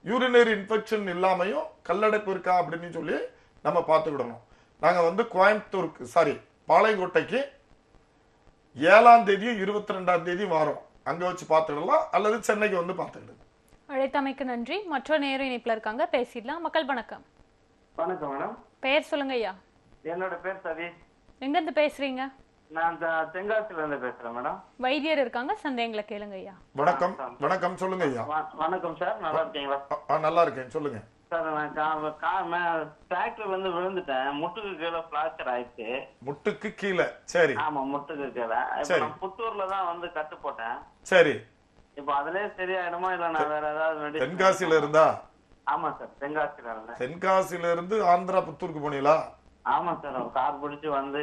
யூரினரி இன்ஃபெக்ஷன் இல்லாமையும் கல்லடைப்பு இருக்கா அப்படின்னு சொல்லி நம்ம பார்த்துக்கிடணும். நாங்க வந்து கோயம்புத்தூருக்கு பாளையங்கோட்டைக்கு 7ஆம் தேதியும் 22ஆம் தேதியும் வாரம், அங்க வச்சு பார்த்துடலாம், அல்லது சென்னைக்கு வந்து பார்த்துக்கிடுங்க. அழைத்தமைக்கு நன்றி. மற்றொரு நேர இணைப்புல இருக்காங்க, பேசிடலாம். மக்கள் வணக்கம். வணக்கம் மேடம். பெயர் சொல்லுங்க ஐயா. என்னோட பேர் சதீஷ். எங்க இருந்து பேசுறீங்க? நான் தென்காசில இருந்து பேசுறேன் மேடம். வைத்தியர் இருக்காங்க, சந்தேகங்களை கேளுங்க ஐயா. வணக்கம். வணக்கம், சொல்லுங்க ஐயா. வணக்கம் சார், நல்லா இருக்கீங்களா? நல்லா இருக்கேன், சொல்லுங்க. சார் நான் டிராக்டர் வந்து விழுந்துட்டேன், முட்டுக்கு கீழே பிளாஸ்டர் ஆயிடுச்சு. முட்டுக்கு கீழே? சரி. ஆமா, முட்டுக்கு கீழே. இப்ப நான் புத்தூர்ல தான் வந்து கட்டு போட்டேன். சரி. இப்ப அதுலயே சரியாயிடுமா இல்ல நான் வேற ஏதாவது? தென்காசியில இருந்தா? ஆமா சார், தென்காசியில இருந்தேன். தென்காசியில இருந்து ஆந்திரா புத்தூருக்கு போனீங்களா? ஆமா சார், கார் பிடிச்சு வந்து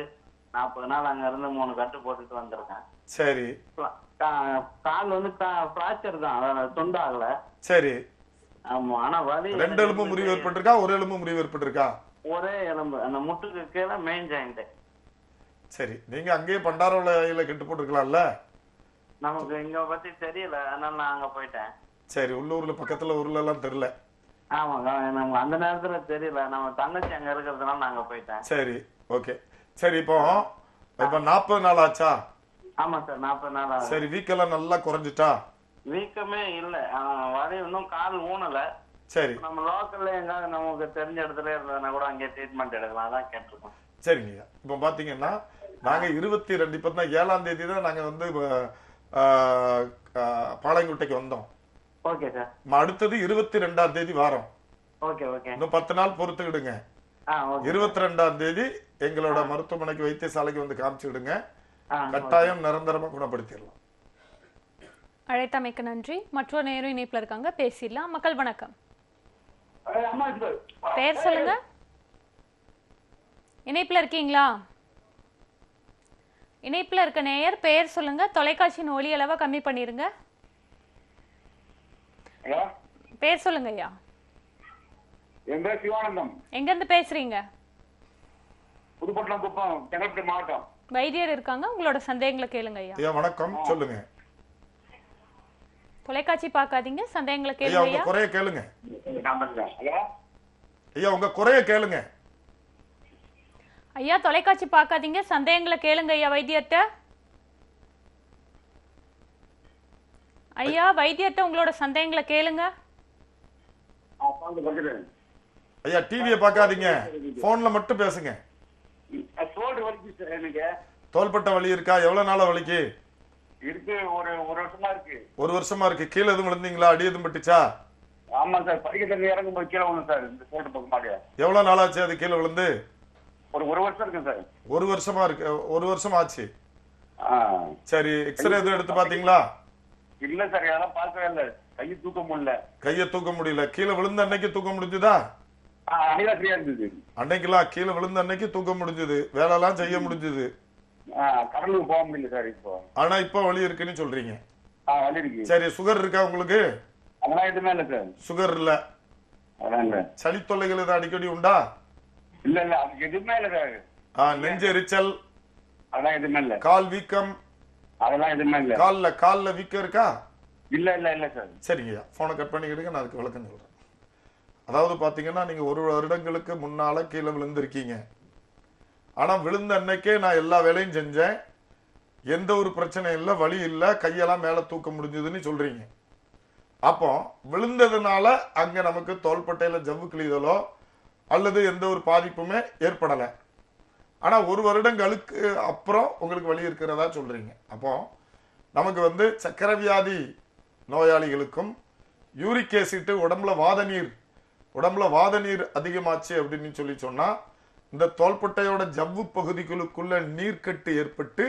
40 நாள் அங்க இருந்து 3 கட்டு போட்டுட்டு வந்திருக்கேன். சரி. கால் வந்து பிராக்சர் தான், துண்டாகல. சரி. ஆமா, ஆனா வலி. 2 எலும்பு முறிவு ஏற்பட்டிருக்கா, ஒரு எலும்பு முறிவு ஏற்பட்டிருக்கா? ஒரே எலும்பு, அந்த முட்டுக்கு கீழே மெயின் ஜாயிண்ட். சரி, நீங்க அங்கேயே பண்டாரவளையில கெட்டு போட்டுருக்கலாம்ல? நமக்கு இங்க பத்தி தெரியல, அதனால நான் அங்க போயிட்டேன். சரி, உள்ளூர்ல பக்கத்துல ஊர்ல எல்லாம் தெரியல. ஆமா, நமக்கு அந்த நேரத்துல தெரியல, நம்ம தங்கச்சி அங்க இருக்கிறதுனால நான் அங்க போயிட்டேன். சரி, ஓகே. சரி, இப்போ 40 நாள் ஆச்சா? ஆமா சார், 40 நாள் ஆகுது. சரி, வீக்கெல்லாம் நல்லா குறைஞ்சிட்டா? வீக்கமே இல்ல, வலி இன்னும் கால் ஊனல. சரி. நம்ம லோக்கல்ல எங்காவது நமக்கு தெரிஞ்ச இடத்துல இருந்ததுன்னா கூட அங்கே ட்ரீட்மெண்ட் எடுக்கலாம், அதான் கேட்டிருக்கோம். சரிங்க. இப்போ பாத்தீங்கன்னா நாங்க 22 இப்ப தான் 7ஆம் தேதி தான் நாங்க வந்து பாளையங்குட்டைக்கு வந்தோம். Okay sir. அடுத்தது 22ஆம் தேதி வாரம். Okay okay. இன்னும் 10 நாள் பொறுத்துக்கிடுங்க. 22ஆம் தேதி எங்களோட மருத்துவமனைக்கு வைத்தியசாலைக்கு வந்து காமிச்சுடுங்க. கட்டாயம் நிரந்தரமா குணப்படுத்திடலாம். அழைத்தமைக்கு நன்றி. மற்றொரு நேரம் இணைப்புல இருக்காங்க, பேசிடலாம். மக்கள் வணக்கம். பேர் சொல்லுங்க. இணைப்புல இருக்கீங்களா? இணைப்புல இருக்க நேயர் பெயர் சொல்லுங்க. தொலைக்காட்சியின் ஒலி அளவை கம்மி பண்ணிருங்க. பேர் சொல்லுங்க ஐயா. என் பேர் சிவானந்தம். எங்க இருந்து பேசுறீங்க? புதுப்பட்டினம் குப்பம், செங்கல்பட்டு மாவட்டம். வைத்தியர் இருக்காங்க, உங்களோட சந்தேகங்களை கேளுங்க ஐயா. ஐயா வணக்கம், சொல்லுங்க. தொலைக்காட்சி பார்க்காதீங்க, சந்தேகங்களை கேளுங்க ஐயா. உங்க குறைய கேளுங்க. ஐயா உங்க குறைய கேளுங்க. ஐயா தொலைக்காட்சி பார்க்காதீங்க, சந்தேகங்களை கேளுங்க ஐயா வைத்தியர்ட்ட. ஐயா வைத்தியர்ட்ட உங்களோட சந்தேகங்களை கேளுங்க. ஐயா டிவியை பார்க்காதீங்க, போன்ல மட்டும் பேசுங்க. தோள்பட்ட வலி இருக்கா? எவ்வளவு நாளா வலிக்கு இருக்கு? ஒரு வருஷமா இருக்கு. ஒரு வருஷமா இருக்கு. கீழே எதுவும் விழுந்தீங்களா? அடி எதுவும் பட்டுச்சா? ஆமா சார், படிக்கட்டு இறங்கும்போது கீழே விழுந்து சார். இந்த சைடு பக்கமாடியா. எவ்வளவு நாள் ஆச்சு அது கீழே விழுந்து? ஒரு வருஷம் இருக்கு சார். ஒரு வருஷமா இருக்கு. ஒரு வருஷம் ஆச்சு. சரி, எக்ஸ்ரே எதுவும் எடுத்து பாத்தீங்களா? இல்ல சார், யாரும் பார்க்கவே இல்ல. கையை தூக்க முடியல. கையை தூக்க முடியல. கீழே விழுந்த அன்னைக்கு தூக்க முடிஞ்சுதா? அன்னைக்கெல்லாம் கீழே விழுந்த அன்னைக்கு தூக்க முடிஞ்சது, வேலை எல்லாம் செய்ய முடிஞ்சது. கடலுக்கு போக முடியல சார் இப்போ. ஆனா இப்ப வலி இருக்குன்னு சொல்றீங்க. வலி இருக்கு. சரி, சுகர் இருக்கா உங்களுக்கு? அதெல்லாம் எதுவுமே இல்ல சார். சுகர் இல்ல. சளி தொல்லைகள் எதாவது அடிக்கடி உண்டா? இல்ல இல்ல, அது எதுவுமே இல்ல சார். நெஞ்சு எரிச்சல்? அதெல்லாம் எதுவுமே இல்ல. கால் வீக்கம்? அதெல்லாம் எதுவுமே இல்ல. கால்ல வீக்கம் இருக்கா? இல்ல இல்ல இல்ல சார். சரிங்க, போனை கட் பண்ணிக்கிடுங்க, நான் அதுக்கு விளக்கம் சொல்றேன். அதாவது பாத்தீங்கன்னா நீங்க 1 வருடங்களுக்கு முன்னால கீழே விழுந்திருக்கீங்க. ஆனா விழுந்த அன்னைக்கே நான் எல்லா வேலையும் செஞ்சேன், எந்த ஒரு பிரச்சனை இல்லை, வலி இல்லை, கையெல்லாம் மேல தூக்க முடிஞ்சதுன்னு சொல்றீங்க. அப்போ விழுந்ததுனால அங்க நமக்கு தோள்பட்டையில ஜவ்வு கிழிதலோ அல்லது எந்த ஒரு பாதிப்புமே ஏற்படலை. ஆனா 1 வருடங்களுக்கு அப்புறம் உங்களுக்கு வலி இருக்கிறதா சொல்றீங்க. அப்போ நமக்கு வந்து சக்கரை வியாதி நோயாளிகளுக்கும் யூரிக் ஆசிட் உடம்புல வாத நீர் அதிகமாச்சு அப்படின்னு சொல்லி சொன்னா இந்த தோள்பட்டையோட ஜவ்வு பகுதிகளுக்குள்ள நீர்க்கட்டு ஏற்பட்டு,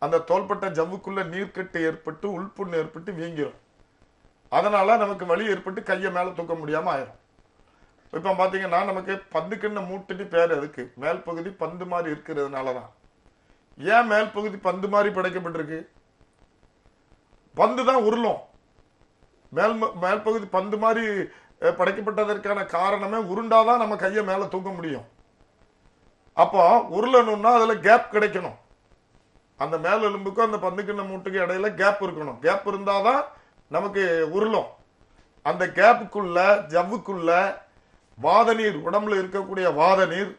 அந்த தோள்பட்டை ஜவ்வுக்குள்ள நீர்க்கட்டு ஏற்பட்டு உள்புண் ஏற்பட்டு வீங்கிரும். அதனால நமக்கு வலி ஏற்பட்டு கையை மேல தூக்க முடியாம ஆயிரும். இப்ப பாத்தீங்கன்னா நமக்கு பந்துக்கிண்ண மூட்டுன்னு பேர். அதுக்கு மேல் பகுதி பந்து மாதிரி இருக்கிறதுனாலதான். ஏன் மேல் பகுதி பந்து மாதிரி படைக்கப்பட்டிருக்கு? பந்து தான் உருளும். மேல் பகுதி பந்து மாதிரி படைக்கப்பட்டதற்கான காரணமே உருண்டாதான் நம்ம கையை மேல தூக்க முடியும். அப்போ உருளணும்னா அதுல கேப் கிடைக்கணும். அந்த மேல் எலும்புக்கும் அந்த பந்துக்கிண்ண மூட்டுக்கு இடையில கேப் இருக்கணும். கேப் இருந்தாதான் நமக்கு உருளும். அந்த கேப்புக்குள்ள ஜவ்வுக்குள்ள வாத நீர், உடம்புல இருக்கக்கூடிய வாத நீர்,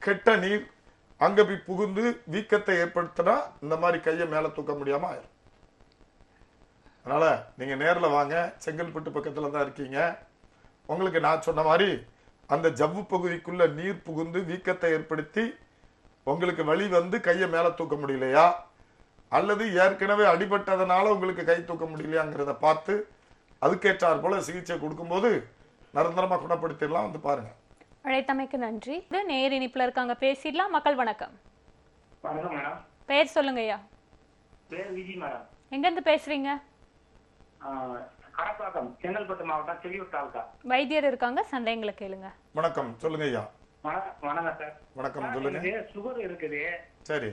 கெட்ட நீர் அங்க போய் புகுந்து வீக்கத்தை ஏற்படுத்தினா இந்த மாதிரி கையை மேல தூக்க முடியாம ஆயிரும். அதனால நீங்க நேர்ல வாங்க, செங்கல்பட்டு பக்கத்துல தான் இருக்கீங்க. உங்களுக்கு நான் சொன்ன மாதிரி அந்த ஜவ்வு பகுதிக்குள்ள நீர் புகுந்து வீக்கத்தை ஏற்படுத்தி உங்களுக்கு வலி வந்து கையை மேல தூக்க முடியலையா, அல்லது ஏற்கனவே அடிபட்டதனால உங்களுக்கு கை தூக்க முடியலையாங்கிறத பார்த்து அதுக்கேற்றார் போல சிகிச்சை கொடுக்கும்போது நிரந்தரமா குணப்படுத்திடலாம். வந்து பாருங்க. அழைத்தமைக்கு நன்றி. இது நேர் இனிப்புல இருக்காங்க, பேசிடலாம். மக்கள் வணக்கம். வணக்கம் மேடம். பெயர் சொல்லுங்க ஐயா. பேர் விஜய் மேடம். எங்க இருந்து பேசுறீங்க? கடப்பாக்கம், செங்கல்பட்டு மாவட்டம், செவியூர் தாலுகா. வைத்தியர் இருக்காங்க, சந்தேகங்களை கேளுங்க. வணக்கம், சொல்லுங்க ஐயா. வணக்கம் சார். வணக்கம், சொல்லுங்க. சுகர் இருக்குது. சரி.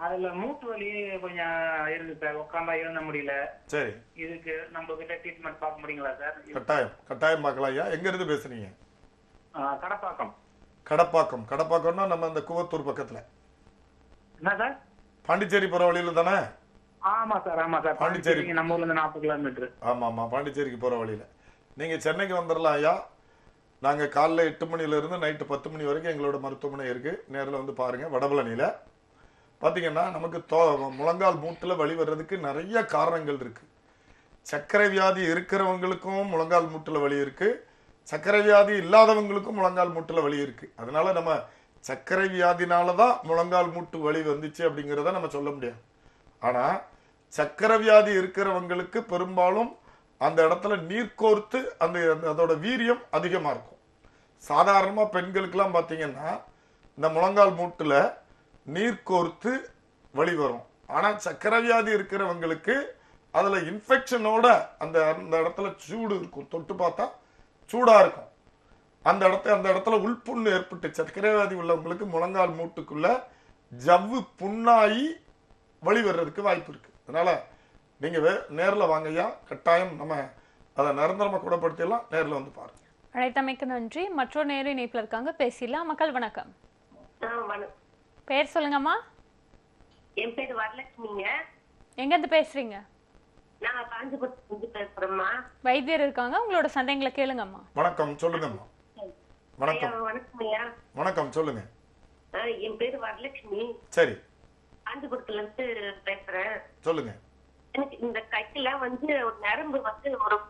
அதுல மூட்டு வலி கொஞ்சம் இருக்கு சார், உட்காந்தா எழுத முடியல. சரி. இதுக்கு நம்ம கிட்ட ட்ரீட்மெண்ட் பார்க்க முடியுங்களா சார்? கட்டாயம் பார்க்கலாம் ஐயா. எங்க இருந்து பேசுறீங்க? கடப்பாக்கம். கடப்பாக்கம்னா நம்ம அந்த கூவத்தூர் பக்கத்துல. என்ன சார்? பாண்டிச்சேரி போற வழியில தானே? ஆமா சார். பாண்டிச்சேரி நம்ம ஊர்ல இருந்து 40 கிலோமீட்டர். ஆமா, பாண்டிச்சேரிக்கு போற வழியில. நீங்க சென்னைக்கு வந்துடலாம் ஐயா. நாங்க காலைல 8 மணில இருந்து நைட்டு 10 மணி வரைக்கும் எங்களோட மருத்துவமனை இருக்கு. நேரில் வந்து பாருங்க. வடபழனியில பாத்தீங்கன்னா நமக்கு முழங்கால் மூட்டுல வலி வர்றதுக்கு நிறைய காரணங்கள் இருக்கு. சர்க்கரை வியாதி இருக்கிறவங்களுக்கும் முழங்கால் மூட்டுல வலி இருக்கு, சர்க்கரை வியாதி இல்லாதவங்களுக்கும் முழங்கால் மூட்டுல வலி இருக்கு. அதனால நம்ம சர்க்கரை வியாதினாலதான் முழங்கால் மூட்டு வலி வந்துச்சு அப்படிங்கிறத நம்ம சொல்ல முடியாது. ஆனா சர்க்கரை வியாதி இருக்கிறவங்களுக்கு பெரும்பாலும் அந்த இடத்துல நீர் கோர்த்து அதோட வீரியம் அதிகமா இருக்கும். சாதாரணமா பெண்களுக்கெல்லாம் பாத்தீங்கன்னா இந்த முழங்கால் மூட்டுல நீர் கோர்த்து வலி வரும். ஆனா சர்க்கரை வியாதி இருக்கிறவங்களுக்கு அதுல இன்ஃபெக்ஷனோட அந்த இடத்துல சூடு இருக்கும். தொட்டு பார்த்தா சூடா இருக்கும். அந்த இடத்துல உள்புண்ணு ஏற்பட்டு சர்க்கரை வியாதி உள்ளவங்களுக்கு முழங்கால் மூட்டுக்குள்ள ஜவ்வு புண்ணாயி வலி வர்றதுக்கு வாய்ப்பு இருக்கு. அதனால நீங்க நேரில் வாங்கய்யா. கட்டாயம் நம்ம அதை நிரந்தரமா குணப்படுத்திடலாம். நேரில் வந்து பாருங்க. அழைத்தமைக்கு நன்றி. மற்றொரு நேரு இணைப்புல இருக்காங்க, பேசிடலாம். மக்கள் வணக்கம். பெயர் சொல்லுங்கம்மா. என் பேர் வரலட்சுமிங்க. எங்க இருந்து பேசுறீங்க? நாங்க காஞ்சிபுரத்துல பேசுறோம்மா. வைத்தியர் இருக்காங்க, உங்களோட சந்தேகங்களை கேளுங்கம்மா. வணக்கம், சொல்லுங்கம்மா. வணக்கம். வணக்கம் ஐயா. வணக்கம், சொல்லுங்க. என் பேர் வரலட்சுமி. சரி. காஞ்சிபுரத்துல இருந்து பேசுறேன். சொல்லுங்க. எனக்கு இந்த கையில ஒரு நரம்பு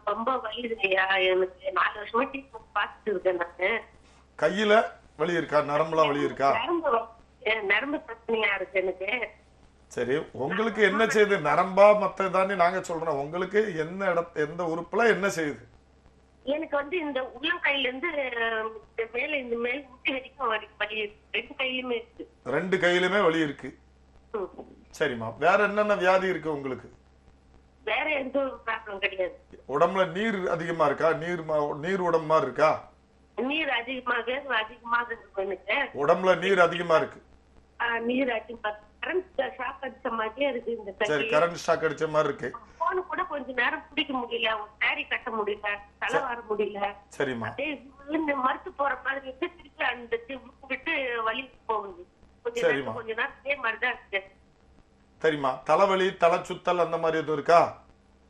ரொம்ப வலியுது ஐயா. எனக்கு 4 வருஷமா ட்ரீட்மெண்ட் பார்த்துட்டு இருக்கேன் நானு. கையில வலி இருக்கா? நரம்புலாம் வலி இருக்கா? நரம்பு பிரச்சனையா இருக்கு எனக்கு. சரி, உங்களுக்கு என்ன செய்யுது? நரம்பா மத்ததானே நாங்க சொல்றோம். உங்களுக்கு எந்த உறுப்புல என்ன செய்யுது? எனக்கு இந்த உள்ளங்கையில இருந்து மேல இந்த மேல் முட்டி வரைக்கும் வலி இருக்கு. 2 கையிலுமே இருக்கு. 2 கையிலுமே வலி இருக்கு. சரிம்மா, வேற என்னென்ன வியாதி இருக்கு உங்களுக்கு? வேற எந்த ப்ராப்ளம் கிடையாது. உடம்புல நீர் அதிகமா இருக்கா? நீர் உடம்பு மாதிரி இருக்கா? நீர் அதிகமாக இருக்கும் எனக்கு. உடம்புல நீர் அதிகமா இருக்கு. நீர் அதிகமா கரண்ட் ஷாக் அடிச்ச மாதிரியே இருக்கு இந்த கை. சரி, கரண்ட் ஷாக் அடிச்ச மாதிரி இருக்கு. போன் கூட கொஞ்ச நேரம் பிடிக்க முடியல, சாரி கட்ட முடியல, தலை வார முடியல. சரிம்மா. இந்த மறுத்து போற மாதிரி இருக்கு. திருப்பி அந்த விட்டு வலி போகுது. கொஞ்ச நேரம் இதே மாதிரிதான் இருக்கு. சரிம்மா, தலைவலி, தலை சுத்தல் அந்த மாதிரி எதுவும் இருக்கா?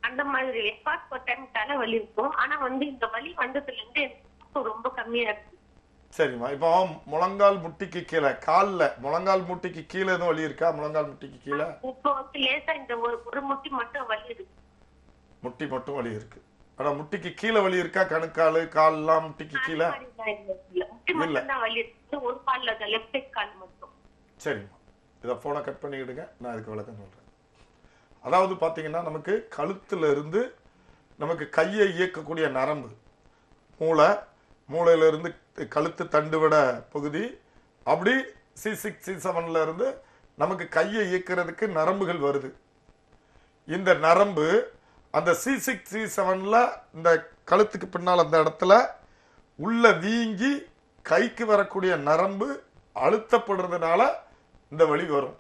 அந்த மாதிரி எப்பாவது டைம் தலைவலி இருக்கும். ஆனா இந்த வலி வந்ததுல இருந்து ரொம்ப கம்மியா இருக்கு. சரிம்மா, இப்போ முழங்கால் முட்டிக்கு கீழே, கால்ல முழங்கால் முட்டிக்கு கீழே எதுவும் வலி இருக்கா? முழங்கால் முட்டிக்கு கீழே இப்போ லேசா இந்த ஒரு முட்டி மட்டும் வலி இருக்கு. முட்டி மட்டும் வலி இருக்கு. ஆனா முட்டிக்கு கீழே வலி இருக்கா? கணுக்காலு, கால்லாம் முட்டிக்கு கீழே முட்டி மட்டும் தான் வலி இருக்கு. ஒரு கால்ல லெஃப்ட் சைட் கால் மட்டும். சரிம்மா, இதை போனை கட் பண்ணிக்கிடுங்க, நான் அதுக்கு விளக்கம் சொல்றேன். அதாவது பாத்தீங்கன்னா நமக்கு கழுத்துல இருந்து நமக்கு கையை இயக்கக்கூடிய நரம்பு மூளையில இருந்து கழுத்து தண்டுவிட பகுதி அப்படி C6 C7ல இருந்து நமக்கு கையை இயக்கிறதுக்கு நரம்புகள் வருது. இந்த நரம்பு அந்த C6 C7ல இந்த கழுத்துக்கு பின்னால் அந்த இடத்துல உள்ள வீங்கி கைக்கு வரக்கூடிய நரம்பு அழுத்தப்படுறதுனால இந்த வலி வரும்.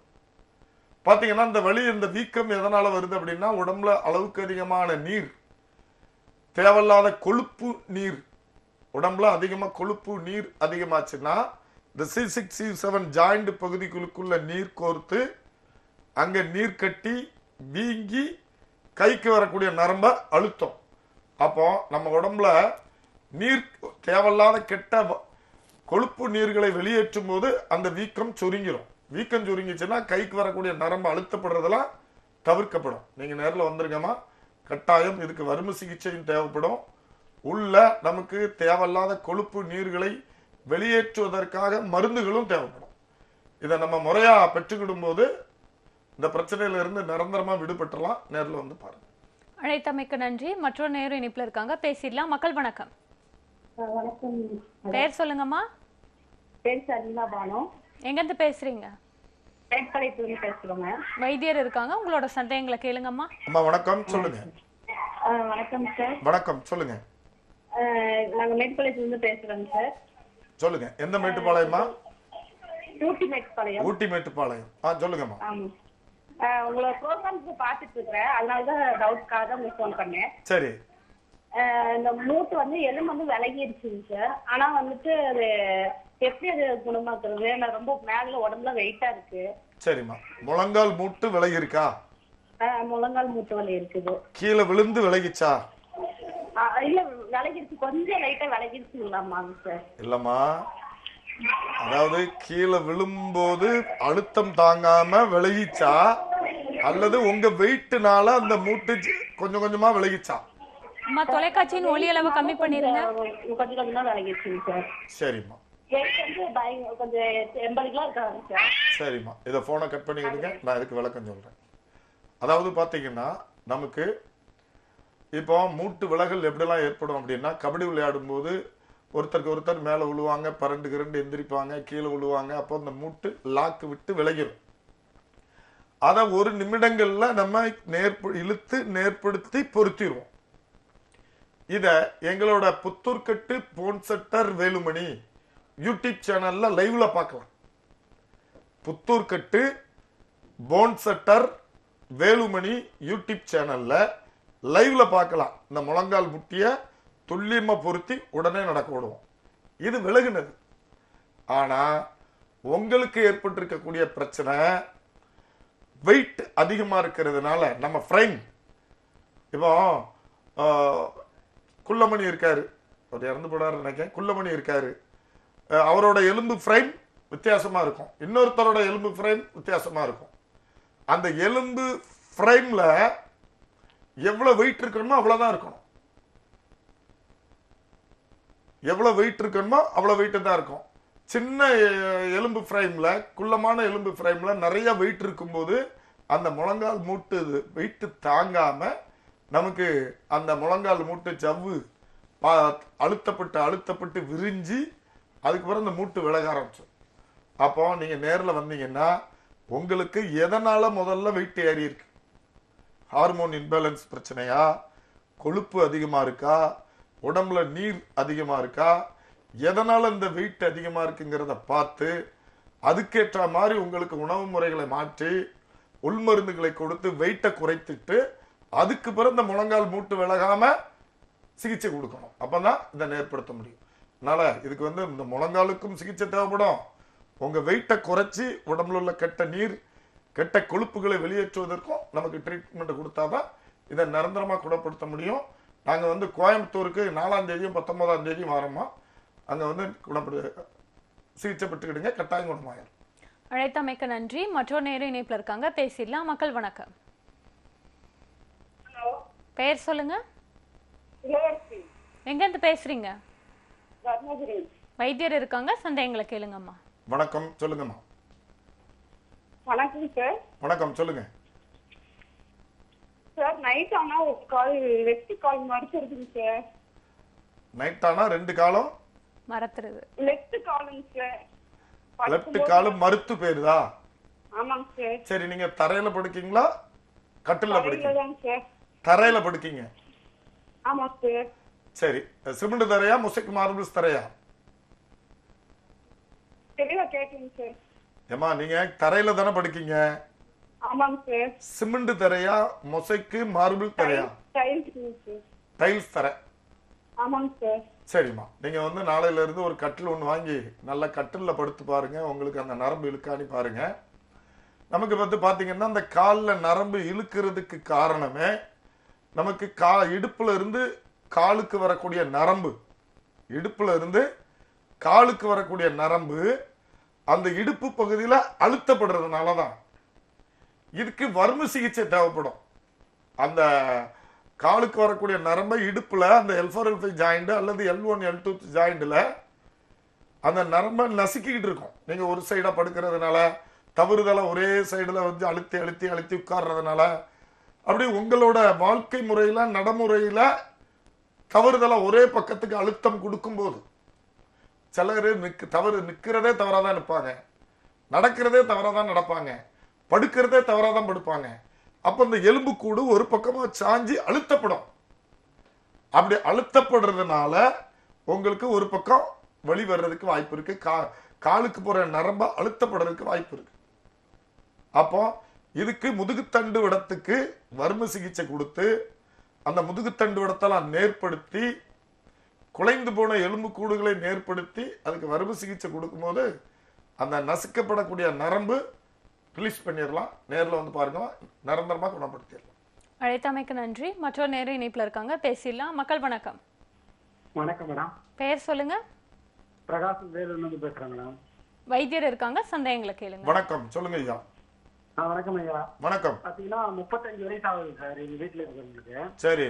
பாத்தீங்கன்னா இந்த வலி, இந்த வீக்கம் எதனால வருது அப்படின்னா உடம்புல அளவுக்கு அதிகமான நீர், தேவையில்லாத கொழுப்பு நீர், உடம்புல அதிகமா கொழுப்பு நீர் அதிகமாச்சுன்னா இந்த C6 C7 ஜாயிண்ட் பகுதிகளுக்குள்ள நீர் கோர்த்து அங்க நீர் கட்டி வீங்கி கைக்கு வரக்கூடிய நரம்ப அழுத்தம். அப்போ நம்ம உடம்புல நீர், தேவையில்லாத கெட்ட கொழுப்பு நீர்களை வெளியேற்றும் போது அந்த வீக்கம் சுருங்கிடும். வீக்கம் சுருங்கிச்சுன்னா கைக்கு வரக்கூடிய நரம்பு அழுத்தப்படுறதெல்லாம் தவிர்க்கப்படும். நீங்க நேரில் வந்துருங்கம்மா. கட்டாயம் இதுக்கு வறுமை சிகிச்சையும் தேவைப்படும். உள்ள நமக்கு தேவையில்லாத கொழுப்பு நீர்களை வெளியேற்றுவதற்காக மருந்துகளும் தேவைப்படும். இதை நம்ம முறையா பெற்றுக்கிடும் போது இந்த பிரச்சனையில இருந்து நிரந்தரமா விடுபட்டுலாம். நேரில் வந்து பாருங்க. அழைத்தமைக்கு நன்றி. மற்றொரு நேரு இணைப்புல இருக்காங்க, பேசிடலாம். மக்கள் வணக்கம். வணக்கம். பேர் சொல்லுங்கம்மா. பேர் சரீனா பானு. எங்கிருந்து பேசுறீங்க? மேட்டுப்பாளையத்துல பேசுறோங்க. வைத்தியர் இருக்காங்க, உங்களோட சந்தேகங்களை கேளுங்கம்மா. அம்மா வணக்கம், சொல்லுங்க. வணக்கம் சார். வணக்கம், சொல்லுங்க. நாங்க மேட்டுப்பாளையத்துல இருந்து பேசுறோங்க சார். சொல்லுங்க. எந்த மேட்டுப்பாளையமா? ஊட்டி மேட்டுப்பாளையம். ஊட்டி மேட்டுப்பாளையம். சொல்லுங்கம்மா. ஆமா. உங்களோட ப்ரோக்ராம்ஸ் பார்த்துட்டு இருக்கிறேன், அதனாலதான் டவுட்காக தான் உங்களுக்கு ஃபோன் பண்ணேன். சரி. இந்த மூட்டு வந்து எலும்பு வந்து விலகிருச்சுங்க சார். ஆனா வந்துட்டு அது எப்படி அது குணமாக்குறது? நான் ரொம்ப மேல உடம்புல வெயிட்டா இருக்கு. சரிம்மா. முழங்கால் மூட்டு விலகி இருக்கா? முழங்கால் மூட்டு வலி இருக்குது. கீழே விழுந்து விலகிச்சா? இல்ல விலகிருச்சு, கொஞ்சம் லைட்டா விலகிருச்சுங்களாமாங்க சார். இல்லம்மா, அதாவது கீழே விழும்போது அழுத்தம் தாங்காம விலகிச்சா அல்லது உங்க வெயிட்னால அந்த மூட்டு கொஞ்சம் கொஞ்சமா விலகிச்சா? அம்மா, தொலைக்காட்சியின் ஒலி அளவு கம்மி பண்ணிருங்க. கொஞ்சம் கொஞ்சமா விலகிருச்சுங்க சார். சரிம்மா. கொஞ்சம் 80 கிலோ இருக்காங்க சார். சரிம்மா, இதை போனை கட் பண்ணிக்கிடுங்க, நான் இதுக்கு விளக்கம் சொல்றேன். அதாவது பாத்தீங்கன்னா, நமக்கு இப்போ மூட்டு விலகல் எப்படிலாம் ஏற்படும் அப்படின்னா, கபடி விளையாடும் போது ஒருத்தருக்கு ஒருத்தர் மேல விழுவாங்க, பரண்டு கிரண்டு எந்திரிப்பாங்க, கீழே விழுவாங்க. அப்போ அந்த மூட்டு லாக்கு விட்டு விலகிடும். அதை ஒரு நிமிடங்கள்ல நம்ம இழுத்து நேர்படுத்தி பொருத்திடுவோம். இத எங்களோட புத்தூர்கட்டு போன் செட்டர் வேலுமணி யூடியூப் சேனல்ல லைவ்ல பார்க்கலாம். புத்தூர்கட்டு போன் செட்டர் வேலுமணி யூடியூப் சேனல்ல லைவ்ல பார்க்கலாம். இந்த முழங்கால் முட்டிய துல்லியமா பொருத்தி உடனே நடக்க விடுவோம். இது விலகுனது. ஆனா உங்களுக்கு ஏற்பட்டிருக்கக்கூடிய பிரச்சனை வெயிட் அதிகமா இருக்கிறதுனால நம்ம ஃப்ரைம், இப்போ குள்ளமணி இருக்காரு, ஒரு இறந்து போடாரு நினைக்கிறேன், குள்ளமணி இருக்காரு, அவரோட எலும்பு ஃப்ரைம் வித்தியாசமா இருக்கும், இன்னொருத்தரோட எலும்பு ஃப்ரைம் வித்தியாசமா இருக்கும். அந்த எலும்பு ஃப்ரைம்ல எவ்வளவு வெயிட் இருக்கணுமோ அவ்வளவுதான் இருக்கணும். எவ்வளவு வெயிட் இருக்கணுமோ அவ்வளவு வெயிட் தான் இருக்கும். சின்ன எலும்பு ஃப்ரைம்ல, குள்ளமான எலும்பு ஃப்ரைம்ல நிறைய வெயிட் இருக்கும்போது அந்த முழங்கால் மூட்டு வெயிட் தாங்காம நமக்கு அந்த முழங்கால் மூட்டு ஜவ்வு அழுத்தப்பட்டு விரிஞ்சி அதுக்கப்புறம் இந்த மூட்டு விலக ஆரம்பிச்சோம். அப்போ நீங்க நேர்ல வந்தீங்கன்னா உங்களுக்கு எதனால முதல்ல வெயிட் ஏறி இருக்கு? ஹார்மோன் இன்பேலன்ஸ் பிரச்சனையா, கொழுப்பு அதிகமா இருக்கா, உடம்புல நீர் அதிகமா இருக்கா, எதனால இந்த வெயிட் அதிகமா இருக்குங்கிறத பார்த்து அதுக்கேற்ற மாதிரி உங்களுக்கு உணவு முறைகளை மாற்றி உள்மருந்துகளை கொடுத்து வெயிட்டை குறைத்துட்டு அதுக்கு பிறகு இந்த முழங்கால் மூட்டு விலகாம சிகிச்சை கொடுக்கணும். அப்பதான் இதை நேர்படுத்த முடியும். அதனால இதுக்கு இந்த முழங்காலுக்கும் சிகிச்சை தேவைப்படும். உங்க வெயிட்டை குறைச்சி உடம்புல உள்ள கெட்ட நீர் கெட்ட கொழுப்புகளை வெளியேற்றுவதற்கும் நமக்கு ட்ரீட்மெண்ட் கொடுத்தாதான் இதை நிரந்தரமா குணப்படுத்த முடியும். நாங்க கோயம்புத்தூருக்கு 4ஆம் தேதியும் 19ஆம் தேதியும் வாரமா அங்க சிகிச்சை பெற்றுக்கிடுங்க, கட்டாயம் குணமாயிரும். அழைத்தமைக்க நன்றி. மற்றொரு நேர இணைப்புல இருக்காங்க, பேசிடலாம். மக்கள் வணக்கம். பெயர் சொல்லுங்க. எங்க இருந்து பேசுறீங்க? வைத்தியர் இருக்காங்க, சந்தேகங்களை கேளுங்கம்மா. வணக்கம், சொல்லுங்கம்மா. வணக்கம் சார். வணக்கம், சொல்லுங்க. சார், நைட் ஆனா ஒரு கால் லெஃப்ட் கால் மறுத்துருதுங்க சார். நைட் ஆனா 2 காலம் மறத்துறது. லெஃப்ட் காலுங்க சார். லெஃப்ட் காலும் மறுத்து போயிருதா? ஆமாங்க சார். சரி, நீங்க தரையில படுக்கீங்களா கட்டில்ல படுக்கீங்களா? சார், தரையில படுக்கீங்க. ஆமா சார். சரி, சிமெண்ட் தரையா மொசைக் மார்பிள்ஸ் தரையா? தெளிவா கேக்குங்க சார். ஏமா, நீங்க தரையில தானே படுக்கீங்க? ஆமாங்க சார். சிமெண்ட் தரையா மொசைக் மார்பிள் தரையா? டைல்ஸ் தரை. ஆமாங்க சார். சரிம்மா, நீங்க நாளையில இருந்து ஒரு கட்டில் ஒண்ணு வாங்கி நல்ல கட்டில்ல படுத்து பாருங்க. உங்களுக்கு அந்த நரம்பு இழுக்காணி பாருங்க. நமக்கு பாத்தீங்கன்னா அந்த கால்ல நரம்பு இழுக்கிறதுக்கு காரணமே நமக்கு இடுப்புல இருந்து காலுக்கு வரக்கூடிய நரம்பு, இடுப்புல இருந்து காலுக்கு வரக்கூடிய நரம்பு அந்த இடுப்பு பகுதியில அழுத்தப்படுறதுனாலதான். இதுக்கு வர்ம சிகிச்சை தேவைப்படும். அந்த காலுக்கு வரக்கூடிய நரம்பை இடுப்புல அந்த L4 L5 ஜாயிண்ட் அல்லது L1 L2 ஜாயிண்ட்ல அந்த நரம்பை நசுக்கிட்டு இருக்கும். நீங்க ஒரு சைடா படுக்கிறதுனால, தவறுதலா ஒரே சைடுல அழுத்தி அழுத்தி அழுத்தி உட்கார்றதுனால, அப்படி உங்களோட வாழ்க்கை முறையில நடைமுறையில தவறுதலா ஒரே பக்கத்துக்கு அழுத்தம் கொடுக்கும்போது சிலர் நிற்கிறதே தவறாதான் நிற்பாங்க, நடக்கிறதே தவறாதான் நடப்பாங்க, படுக்கிறதே தவறாதான் படுப்பாங்க. அப்ப இந்த எலும்புக்கூடு ஒரு பக்கமா சாஞ்சி அழுத்தப்படும். அப்படி அழுத்தப்படுறதுனால உங்களுக்கு ஒரு பக்கம் வலி வர்றதுக்கு வாய்ப்பு இருக்கு, காலுக்கு போற நரம்ப அழுத்தப்படுறதுக்கு வாய்ப்பு இருக்கு. அப்போ இதுக்கு முதுகுத்தண்டு விடத்துக்கு வர்ம சிகிச்சை கொடுத்து அந்த முதுகுத்தண்டு விடத்தெல்லாம் நேர்படுத்தி குலைந்து போன எலும்பு கூடுகளை நேர்படுத்தி அதுக்கு வர்ம சிகிச்சை கொடுக்கும்போது அந்த நசுக்கப்படக்கூடிய நரம்பு ரிலீஸ் பண்ணிடலாம். நேரில் வந்து பாருங்க, நிரந்தரமா குணப்படுத்திடலாம். அழைத்தமைக்கு நன்றி. மற்றொரு நேர இணைப்புல இருக்காங்க, பேசிடலாம். மக்கள் வணக்கம். வணக்கம் மேடம். பெயர் சொல்லுங்க. பிரகாஷ் வேலூர்ல பேசுறேன் மேடம். வைத்தியர் இருக்காங்க, சந்தேகங்களை கேளுங்க. வணக்கம், சொல்லுங்க ஐயா. வணக்கம் ஐயா. வணக்கம். பாத்தீங்கன்னா 35 வயசு ஆகுது சார் எங்க வீட்டுல இருக்கிறவங்களுக்கு. சரி.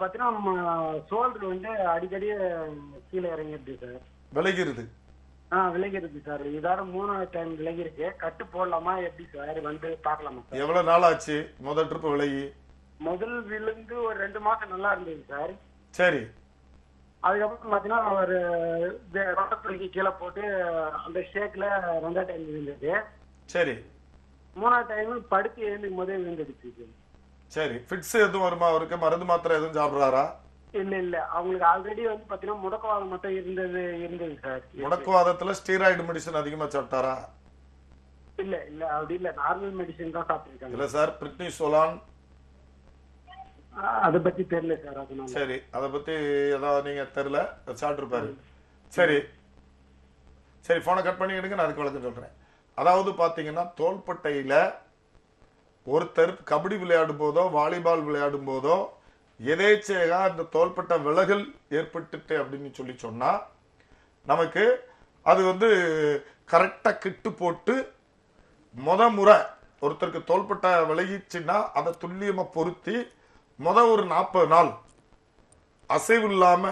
பாத்தீங்கன்னா ஷோல்டர் வந்து அடிக்கடி கீழே இறங்கிடுது சார். விலகிருது. விலகிருது சார். இதார 3 டைம் விலகி இருக்கு. கட்டு போடலாமா எப்படி சார், வந்து பாக்கலாமா சார்? எவ்வளவு நாள் ஆச்சு முதல் ட்ரிப் விலகி? முதல் விழுந்து ஒரு 2 மாசம் நல்லா இருந்தது சார். சரி. அதுக்கப்புறம் பாத்தீங்கன்னா ஒரு ரொட்டத்துறைக்கு கீழே போட்டு அந்த ஷேக்ல 2 டைம் விழுந்தது. சரி. 3ஆவது டைம் படுத்து எழுந்துக்கும் போதே விழுந்துடுச்சு. சரி. ஃபிட்ஸ் எதுவும் வருமா அவருக்கு? மருந்து மாத்திரை எதுவும் சாப்பிடுறாரா? இல்ல அவங்களுக்கு ஆல்ரெடி வந்து பாத்தீங்கன்னா முடக்குவாதம் மட்டும் இருந்தது சார். முடக்குவாதத்துல ஸ்டீராய்டு மெடிசன் அதிகமா சாப்பிட்டாரா? இல்ல அப்படி இல்ல, நார்மல் மெடிசன் தான் சாப்பிட்டுருக்காங்க. இல்ல சார், பிரிட்னிசோலான் அத பத்தி தெரியல சார். அதனால சரி, அத பத்தி ஏதாவது நீங்க தெரியல சாப்பிட்டுருப்பாரு. சரி சரி, போனை கட் பண்ணிக்கிடுங்க, நான் அதுக்கு விளக்கம் சொல்றேன். அதாவது பாத்தீங்கன்னா தோள்பட்டையில ஒருத்தர் கபடி விளையாடும் போதோ வாலிபால் விளையாடும் போதோ எதேச்சையாக அந்த தோள்பட்ட விலகல் ஏற்பட்டுட்டு அப்படின்னு சொல்லி சொன்னா நமக்கு அது வந்து கரெக்டா கிட்டு போட்டு முறை ஒருத்தருக்கு தோள்பட்ட விலகிச்சுன்னா அதை துல்லியமா பொருத்தி ஒரு 40 நாள் அசைவில்லாம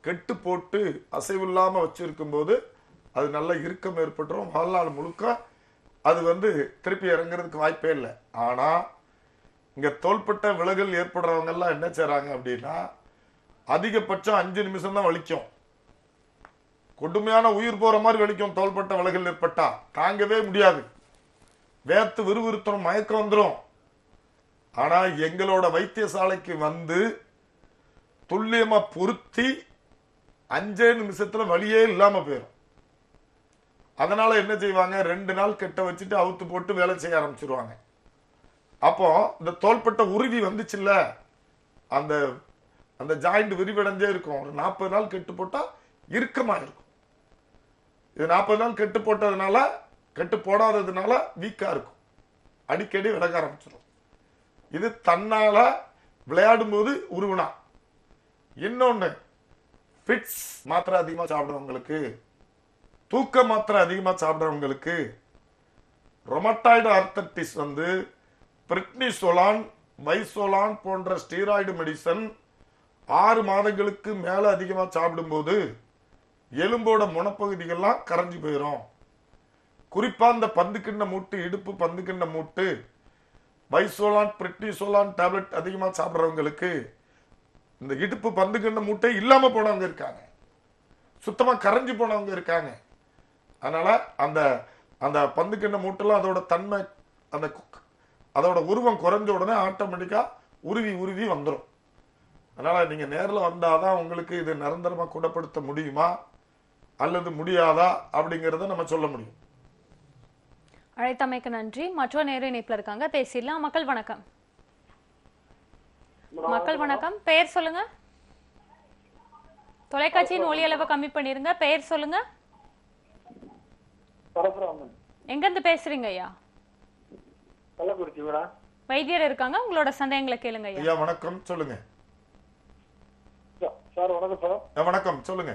கெட்டு போட்டு அசைவில்லாம வச்சிருக்கும் போது அது நல்ல இறுக்கம் ஏற்பட்டுரும். வாழ்நாள் முழுக்க அது வந்து திருப்பி இறங்குறதுக்கு வாய்ப்பே இல்லை. ஆனா இங்க தோள்பட்ட விலகல் ஏற்படுறவங்க எல்லாம் என்ன செய்றாங்க அப்படின்னா அதிகபட்சம் 5 நிமிஷம் தான் வலிக்கும். கொடுமையான உயிர் போற மாதிரி வலிக்கும். தோள்பட்ட விலகல் ஏற்பட்டா தாங்கவே முடியாது, வேர்த்து விறுவிறுத்தரும், மயக்கம் வந்துடும். ஆனா எங்களோட வைத்தியசாலைக்கு வந்து துல்லியமா பொருத்தி 5 நிமிஷத்துல வலியே இல்லாம போயிடும். அதனால என்ன செய்வாங்க, 2 நாள் கெட்ட வச்சுட்டு அவுத்து போட்டு வேலை செய்ய ஆரம்பிச்சிருவாங்க. அப்போ இந்த தோள்பட்ட உருவி வந்துச்சுல்ல, அந்த அந்த ஜாயிண்ட் விரிவடைஞ்சே இருக்கும். ஒரு 40 நாள் கெட்டு போட்டா இறுக்கமா இருக்கும். இது 40 நாள் கெட்டு போட்டதுனால, கெட்டு போடாததுனால வீக்கா இருக்கும், அடிக்கடி விலக ஆரம்பிச்சிடும். இது தன்னால விளையாடும் போது உருவினா. இன்னொன்னு, பிட்ஸ் மாத்திரை அதிகமா சாப்பிடுறவங்களுக்கு, தூக்க மாத்திரை அதிகமா சாப்பிடுறவங்களுக்கு, ரொமட்டாய்டு ஆர்த்தரைட்டிஸ் வந்து பிரிட்னிசோலான், வைசோலான் போன்ற ஸ்டீராய்டு மெடிசன் 6 மாதங்களுக்கு மேல அதிகமா சாப்பிடும்போது எலும்போட முனப்பகுதிகள்லாம் கரைஞ்சு போயிடும். குறிப்பா இந்த பந்துக்கிண்ண மூட்டு, இடுப்பு பந்துக்கிண்ண மூட்டு, வைசோலான் பிரிட்னிசோலான் டேப்லெட் அதிகமா சாப்பிடுறவங்களுக்கு இந்த இடுப்பு பந்துக்கிண்ண மூட்டை இல்லாம போனவங்க இருக்காங்க, சுத்தமா கரைஞ்சு போனவங்க இருக்காங்க. அதனால அந்த அந்த பந்துக்கிண்ண மூட்டெல்லாம் அதோட தன்மை, அந்த அதோட உருவம் குறைஞ்ச உடனே ஆட்டோமேட்டிக்கா உருவி வந்துடும். அதனால நீங்க நேரில் வந்தாதான் உங்களுக்கு இது நிரந்தரமா குணப்படுத்த முடியுமா அல்லது முடியாதா அப்படிங்கறத நம்ம சொல்ல முடியும். அழைத்தமைக்கு நன்றி. மற்றொரு நேர இணைப்புல இருக்காங்க, பேசிடலாம். மக்கள் வணக்கம். மக்கள் வணக்கம். பெயர் சொல்லுங்க. தொலைக்காட்சியின் ஒலி அளவை கம்மி பண்ணிருங்க. பெயர் சொல்லுங்க. எங்க இருந்து பேசுறீங்க ஐயா? வைத்தியர் இருக்காங்க, உங்களோட சந்தேகங்களை கேளுங்க ஐயா. வணக்கம், சொல்லுங்க. சார் வணக்கம் சார். வணக்கம், சொல்லுங்க.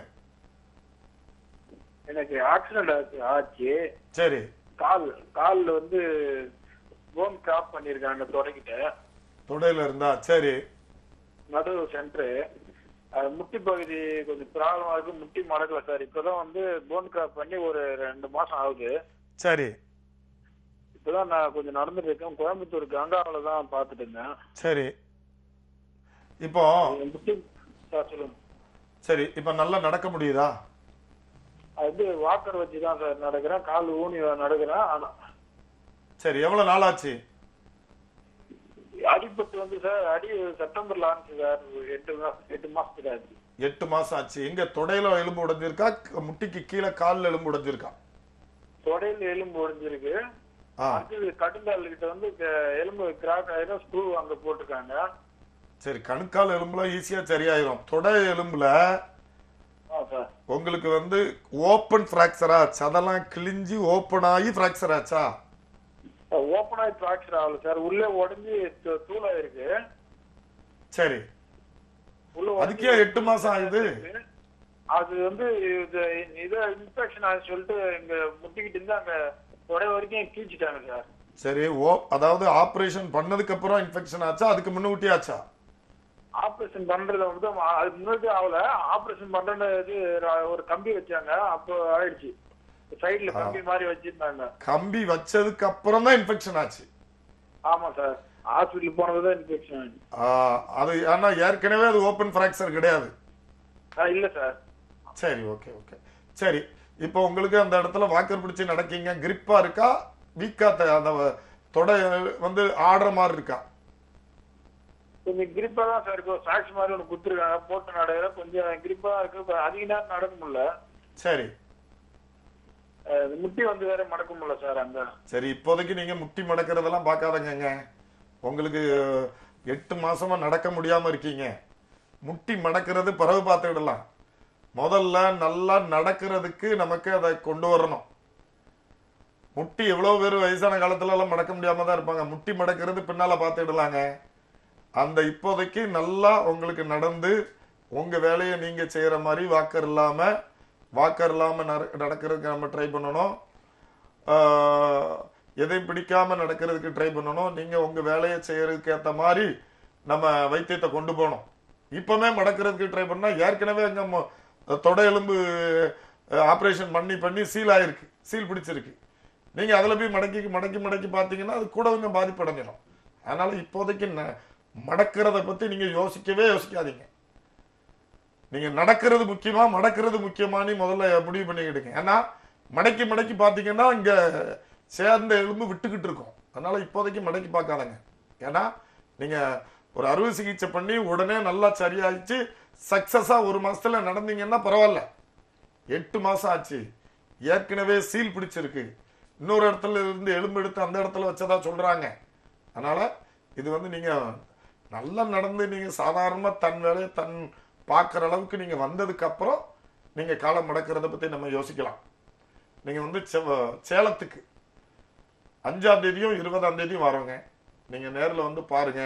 எனக்கு ஆக்சிடென்ட் ஆச்சு. சரி. கால்ல வந்து போன் கிராப் பண்ணிருக்காங்க தொடங்கிட்ட. தொடையில இருந்தா? சரி. நடு சென்டரு முட்டி பகுதி கொஞ்சம் ப்ராப்ளமா இருக்கு, முட்டி மடக்கல சார். இப்பதான் வந்து போன் கிராப் பண்ணி ஒரு 2 மாசம் ஆகுது. சரி. இப்பதான் நான் கொஞ்சம் நடந்துட்டு இருக்கேன். கோயம்புத்தூர் கங்காவில தான் பாத்துட்டு இருந்தேன். சரி. இப்போ சார் சொல்லுங்க. சரி, இப்ப நல்லா நடக்க முடியுதா? அது வாக்கர் வச்சு தான் சார் நடக்கிறேன், கால் ஊனி நடக்கிறேன். ஆனா சரி, எவ்வளவு நாள் ஆச்சு? அடிபட்டு வந்து சார் செப்டம்பர்ல ஆரம்பிச்சு சார். 8 மாசத்துக்கு ஆச்சு. 8 மாசம் ஆச்சு. எங்க தொடையில எலும்பு உடைஞ்சிருக்கா, முட்டிக்கு கீழே கால்ல எலும்பு உடைஞ்சிருக்கா? தொடையில எலும்பு உடைஞ்சிருக்கு. அடுத்தது கடுங்கால் கிட்ட வந்து எலும்பு கிராக் ஆயிரும், ஸ்க்ரூ அங்க போட்டுருக்காங்க. சரி, கணுக்கால் எலும்புல ஈஸியா சரியாயிரும். தொடை எலும்புல உங்களுக்கு வந்து ஓப்பன் பிராக்சர் ஆச்சு, அதெல்லாம் கிழிஞ்சு ஓப்பன் ஆகி பிராக்சர் ஆச்சா? ஓப்பன் ஆகி பிராக்சர் ஆகல சார், உள்ளே உடஞ்சி தூளாயிருக்கு. சரி, அதுக்கே 8 மாசம் ஆகுது. அது வந்து இது இன்ஃபெக்ஷன் ஆகுது சொல்லிட்டு இங்க முட்டிக்கிட்டு இருந்து அங்க தொடை வரைக்கும் கீழ்ச்சிட்டாங்க சார். சரி, அதாவது ஆபரேஷன் பண்ணதுக்கு அப்புறம் இன்ஃபெக்ஷன் ஆச்சா, அதுக்கு முன்னூட்டி ஆச்சா? ஆபரேஷன் பண்றத வந்து அது முன்னாடி ஆகல. ஆபரேஷன் பண்றது ஒரு கம்பி வச்சாங்க, அப்போ ஆயிடுச்சு. சைடுல கம்பி மாதிரி வச்சிருந்தாங்க. கம்பி வச்சதுக்கு அப்புறம் தான் இன்ஃபெக்ஷன் ஆச்சு? ஆமா சார், ஹாஸ்பிட்டல் போனதுதான் இன்ஃபெக்ஷன் ஆச்சு. அது ஆனா ஏற்கனவே அது ஓபன் பிராக்சர் கிடையாது. இல்ல சார். சரி, ஓகே ஓகே. சரி, இப்போ உங்களுக்கு அந்த இடத்துல வாக்கர் பிடிச்சி நடக்கீங்க, கிரிப்பா இருக்கா, வீக்கா, அந்த தொடை வந்து ஆடுற மாதிரி இருக்கா? கொஞ்சம் கிரிப்பா தான் சார் இருக்கும். சாக்ஸ் மாதிரி ஒன்று குத்துருக்காங்க, போட்டு நடக்கிற கொஞ்சம் கிரிப்பா தான் இருக்கு. அதிக நேரம் நடக்க முடியல. சரி, முட்டி வந்து வேற மடக்க முடியல சார் அங்க. சரி, இப்போதைக்கு நீங்க முட்டி மடக்கிறதெல்லாம் பார்க்காதங்க. உங்களுக்கு 8 மாசமா நடக்க முடியாம இருக்கீங்க. முட்டி மடக்கிறது பிறகு பார்த்துக்கிடலாம். முதல்ல நல்லா நடக்கிறதுக்கு நமக்கு அதை கொண்டு வரணும். முட்டி எவ்வளவு பேர் வயசான காலத்துல எல்லாம் மடக்க முடியாம தான் இருப்பாங்க. முட்டி மடக்கிறது பின்னால பார்த்துக்கிடலாங்க. அந்த இப்போதைக்கு நல்லா உங்களுக்கு நடந்து உங்க வேலையை நீங்க செய்யற மாதிரி வாக்கர் இல்லாம நடக்கிறதுக்கு நம்ம ட்ரை பண்ணணும். எதையும் பிடிக்காம நடக்கிறதுக்கு ட்ரை பண்ணணும். நீங்க உங்க வேலையை செய்யறதுக்கு ஏற்ற மாதிரி நம்ம வைத்தியத்தை கொண்டு போகணும். இப்பவுமே மடக்கிறதுக்கு ட்ரை பண்ணா ஏற்கனவே எங்க தொடை எலும்பு ஆபரேஷன் பண்ணி சீல் ஆயிருக்கு, சீல் பிடிச்சிருக்கு. நீங்க அதுல போய் மடக்கி பார்த்தீங்கன்னா அது கூட கொஞ்சம் பாதிப்படைஞ்சிடும். அதனால இப்போதைக்கு மடக்கிறத பத்தி நீங்க யோசிக்காதீங்க. நீங்க நடக்கிறது முக்கியமா மடக்கிறது முக்கியமானு முதல்ல முடிவு பண்ணிக்கிடுங்க. ஏன்னா மடக்கி பார்த்தீங்கன்னா இங்க சேர்ந்த எலும்பு விட்டுக்கிட்டு இருக்கும். அதனால இப்போதைக்கு மடக்கி பார்க்காதங்க. ஏன்னா நீங்க ஒரு அறுவை சிகிச்சை பண்ணி உடனே நல்லா சரியாயிச்சு சக்சஸா 1 மாசத்துல நடந்தீங்கன்னா பரவாயில்ல. 8 மாசம் ஆச்சு, ஏற்கனவே சீல் பிடிச்சிருக்கு, இன்னொரு இடத்துல இருந்து எலும்பு எடுத்து அந்த இடத்துல வச்சதா சொல்றாங்க. அதனால இது வந்து நீங்க நல்லா நடந்து நீங்க சாதாரணமா தன் வேலையை பார்க்குற அளவுக்கு நீங்க வந்ததுக்கு அப்புறம் நீங்க காலம் மடக்கிறத பத்தி நம்ம யோசிக்கலாம். நீங்க வந்து சேலத்துக்கு 5ஆம் தேதியும் 20ஆம் தேதியும் வரோங்க. நீங்க நேரில் வந்து பாருங்க.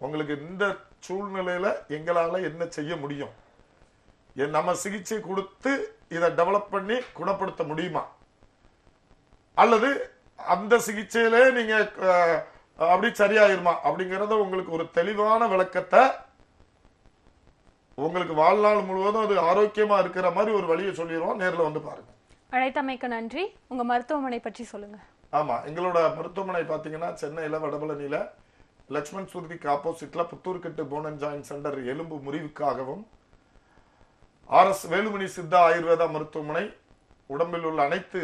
உங்களுக்கு இந்த சூழ்நிலையில எங்களால என்ன செய்ய முடியும், நம்ம சிகிச்சை கொடுத்து இதை டெவலப் பண்ணி குணப்படுத்த முடியுமா, அல்லது அந்த சிகிச்சையிலே நீங்க அப்படி சரியாயிருமா அப்படிங்கறத உங்களுக்கு ஒரு தெளிவான விளக்கத்தை, உங்களுக்கு வாழ்நாள் முழுவதும் அது ஆரோக்கியமா இருக்கிற மாதிரி ஒரு வழியை சொல்லிடுவோம். நேரில் வந்து பாருங்க. அழைத்தமைக்கு நன்றி. உங்க மருத்துவமனை பற்றி சொல்லுங்க. ஆமா, எங்களோட மருத்துவமனை பாத்தீங்கன்னா சென்னையில வடபழனியில லட்சுமண் சுருதிக்கு ஆப்போசிட்ல புத்தூர்கட்டு போன் அண்ட் ஜாயிண்ட் சென்டர் எலும்பு முறிவுக்காகவும், RS வேலுமணி சித்தா ஆயுர்வேதா மருத்துவமனை உடம்பில் உள்ள அனைத்து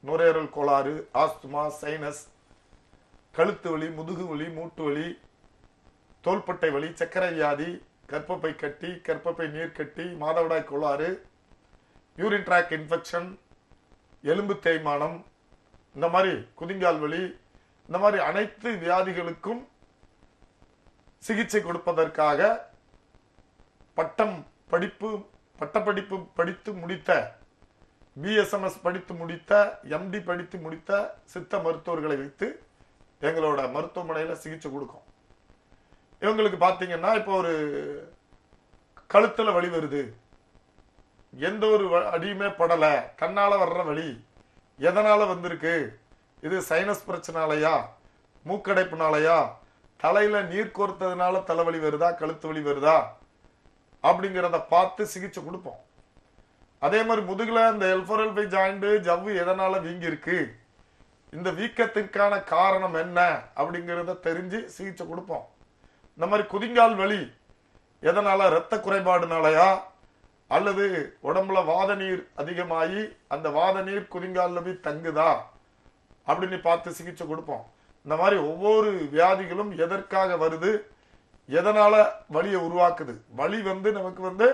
நுரையீரல் கோளாறு, ஆஸ்துமா, சைனஸ், கழுத்து வலி, முதுகு வலி, மூட்டு வலி, தோள்பட்டை வலி, சர்க்கரை வியாதி, கர்ப்பப்பை கட்டி, கர்ப்பப்பை நீர் கட்டி, மாதவிடாய் கோளாறு, யூரின் ட்ராக் இன்ஃபெக்ஷன், எலும்பு தேய்மானம், இந்த மாதிரி குதிங்கால் வலி, இந்த மாதிரி அனைத்து வியாதிகளுக்கும் சிகிச்சை கொடுப்பதற்காக பட்டப்படிப்பு படித்து முடித்த, BSMS படித்து முடித்த, MD படித்து முடித்த சித்த மருத்துவர்களை வைத்து எங்களோட மருத்துவமனையில சிகிச்சை கொடுக்கும். இவங்களுக்கு பாத்தீங்கன்னா இப்போ ஒரு கழுத்துல வலி வருது, எந்த ஒரு அடியுமே படல, கண்ணால வர்ற வலி எதனால வந்திருக்கு, இது சைனஸ் பிரச்சனாலயா, மூக்கடைப்புனாலயா, தலையில நீர் கோர்த்ததுனால தலைவலி வருதா, கழுத்து வலி வருதா அப்படிங்கிறத பார்த்து சிகிச்சை கொடுப்போம். அதே மாதிரி முதுகுல இந்த L4 L5 ஜாயிண்ட் ஜவ்வு எதனால வீங்கி இருக்கு, இந்த வீக்கத்திற்கான காரணம் என்ன அப்படிங்கிறத தெரிஞ்சு சிகிச்சை கொடுப்போம். இந்த மாதிரி குதிங்கால் வலி எதனால? இரத்த குறைபாடுனாலயா அல்லது உடம்புல வாத நீர் அதிகமாகி அந்த வாத நீர் குதிங்கால்ல போய் தங்குதா அப்படின்னு பார்த்து சிகிச்சை கொடுப்போம். இந்த மாதிரி ஒவ்வொரு வியாதிகளும் எதற்காக வருது, எதனால வலியை உருவாக்குது. வலி நமக்கு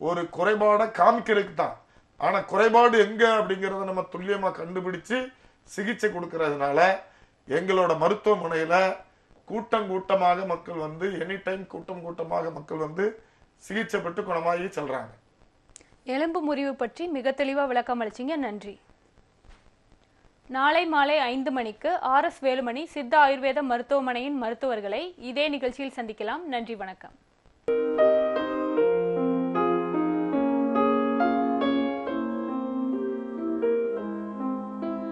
ஒரு குறைபாடை காமிக்கிறதுக்கு தான். ஆனா குறைபாடு எங்க அப்படிங்கறத நம்ம துல்லியமா கண்டுபிடிச்சு சிகிச்சை கொடுக்கறதுனால எங்களோட மருத்துவமனையில கூட்டமாக மக்கள் எனி டைம் கூட்டமாக மக்கள் சிகிச்சை பெற்று குணமாகி செல்றாங்க. எலும்பு முறிவு பற்றி மிக தெளிவா விளக்கம் அளிச்சீங்க, நன்றி. நாளை மாலை 5 மணிக்கு RS வேலுமணி சித்த ஆயுர்வேத மருத்துவமனையின் மருத்துவர்களை இதே நிகழ்ச்சியில் சந்திக்கலாம். நன்றி, வணக்கம்.